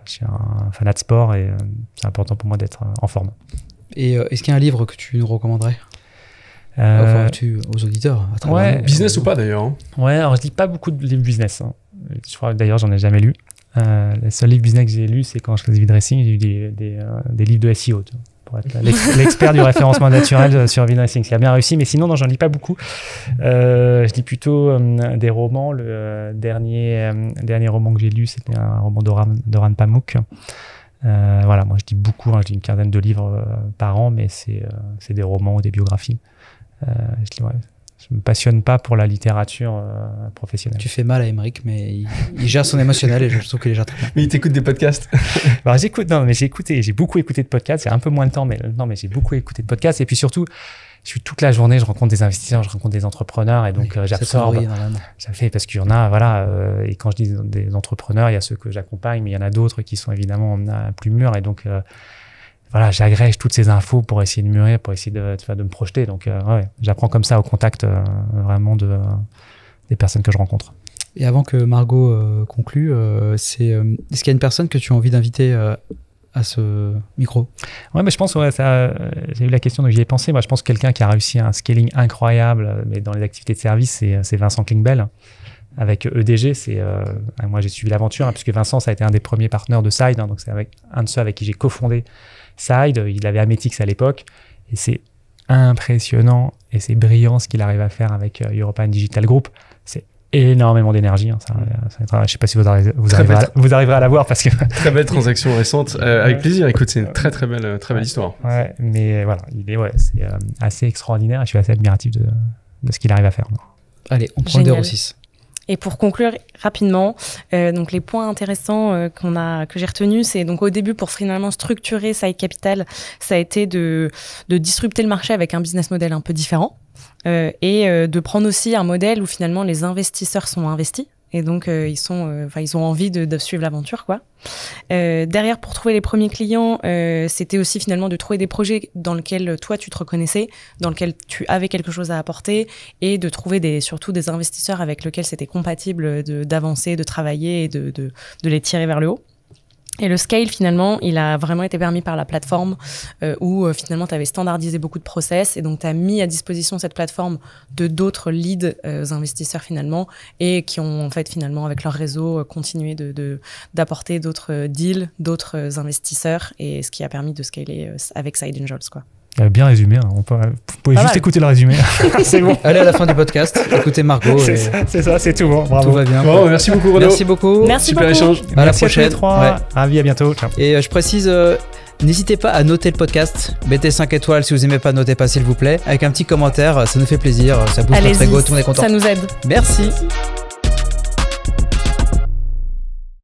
suis un fanat de sport et c'est important pour moi d'être en forme. Et est-ce qu'il y a un livre que tu nous recommanderais aux auditeurs business ou pas d'ailleurs, hein. Ouais, alors je lis pas beaucoup de livres business, hein. Je crois d'ailleurs j'en ai jamais lu. Le seul livre business que j'ai lu, c'est quand je faisais du dressing, j'ai lu des livres de SEO, tu vois, pour être l'expert du référencement naturel sur V-Dressing. C'est bien réussi, mais sinon, non, j'en lis pas beaucoup. Je lis plutôt des romans. Le dernier roman que j'ai lu, c'était un roman d'Orhan Pamuk. Voilà, moi, je lis beaucoup, hein, je lis une quinzaine de livres par an, mais c'est des romans ou des biographies. Je me passionne pas pour la littérature professionnelle. Tu fais mal à Aymeric, mais il gère son émotionnel et je trouve qu'il est gère très bien. Mais il t'écoute des podcasts. Alors, j'ai beaucoup écouté de podcasts. C'est un peu moins de temps, mais j'ai beaucoup écouté de podcasts. Et puis surtout, je suis toute la journée, je rencontre des investisseurs, je rencontre des entrepreneurs, et donc j'absorbe. Ça fait parce qu'il y en a, voilà. Et quand je dis des entrepreneurs, il y a ceux que j'accompagne, mais il y en a d'autres qui sont évidemment plus mûrs, et donc voilà, j'agrège toutes ces infos pour essayer de mûrir, pour essayer de me projeter. Donc, j'apprends comme ça au contact vraiment des personnes que je rencontre. Et avant que Margot conclue, est-ce qu'il y a une personne que tu as envie d'inviter à ce micro? Ouais, mais je pense, j'ai eu la question, donc j'y ai pensé. Moi, je pense que quelqu'un qui a réussi un scaling incroyable, mais dans les activités de service, c'est Vincent Klingbeil. Avec EDG, moi j'ai suivi l'aventure, hein, puisque Vincent, ça a été un des premiers partenaires de Side, hein, donc c'est un de ceux avec qui j'ai cofondé Side. Il avait Ametix à l'époque, et c'est impressionnant et c'est brillant ce qu'il arrive à faire avec European Digital Group. C'est énormément d'énergie, hein, je ne sais pas si vous arriverez à la voir, parce que très belle transaction récente, avec plaisir. Écoute, c'est une très belle histoire. Ouais, mais voilà, c'est assez extraordinaire, et je suis assez admiratif de ce qu'il arrive à faire. Allez, on prend le 06. Et pour conclure rapidement, donc les points intéressants que j'ai retenus, c'est donc au début, pour finalement structurer Side Capital, ça a été de disrupter le marché avec un business model un peu différent, et de prendre aussi un modèle où finalement les investisseurs sont investis. Et donc, ils ont envie de suivre l'aventure, quoi. Derrière, pour trouver les premiers clients, c'était aussi finalement de trouver des projets dans lesquels toi, tu te reconnaissais, dans lesquels tu avais quelque chose à apporter, et de trouver surtout des investisseurs avec lesquels c'était compatible d'avancer, de travailler et de les tirer vers le haut. Et le scale, finalement, il a vraiment été permis par la plateforme où finalement, tu avais standardisé beaucoup de process, et donc tu as mis à disposition cette plateforme de d'autres leads investisseurs finalement, et qui ont en fait finalement avec leur réseau continué d'apporter d'autres deals, d'autres investisseurs, et ce qui a permis de scaler avec Side Angels, quoi. Bien résumé, hein. Vous pouvez juste écouter le résumé. C'est bon. Allez à la fin du podcast, écoutez Margot. C'est ça, c'est tout bon. Bravo. Tout va bien. Bon, merci beaucoup, Renaud. Merci beaucoup. Super échange. À la Merci prochaine. À tous les trois. Ouais. Ravi, à bientôt. Ciao. Et je précise, n'hésitez pas à noter le podcast. Mettez 5 étoiles. Si vous aimez pas, notez pas, s'il vous plaît. Avec un petit commentaire, ça nous fait plaisir. Ça booste notre ego, tout le monde est content. Ça nous aide. Merci.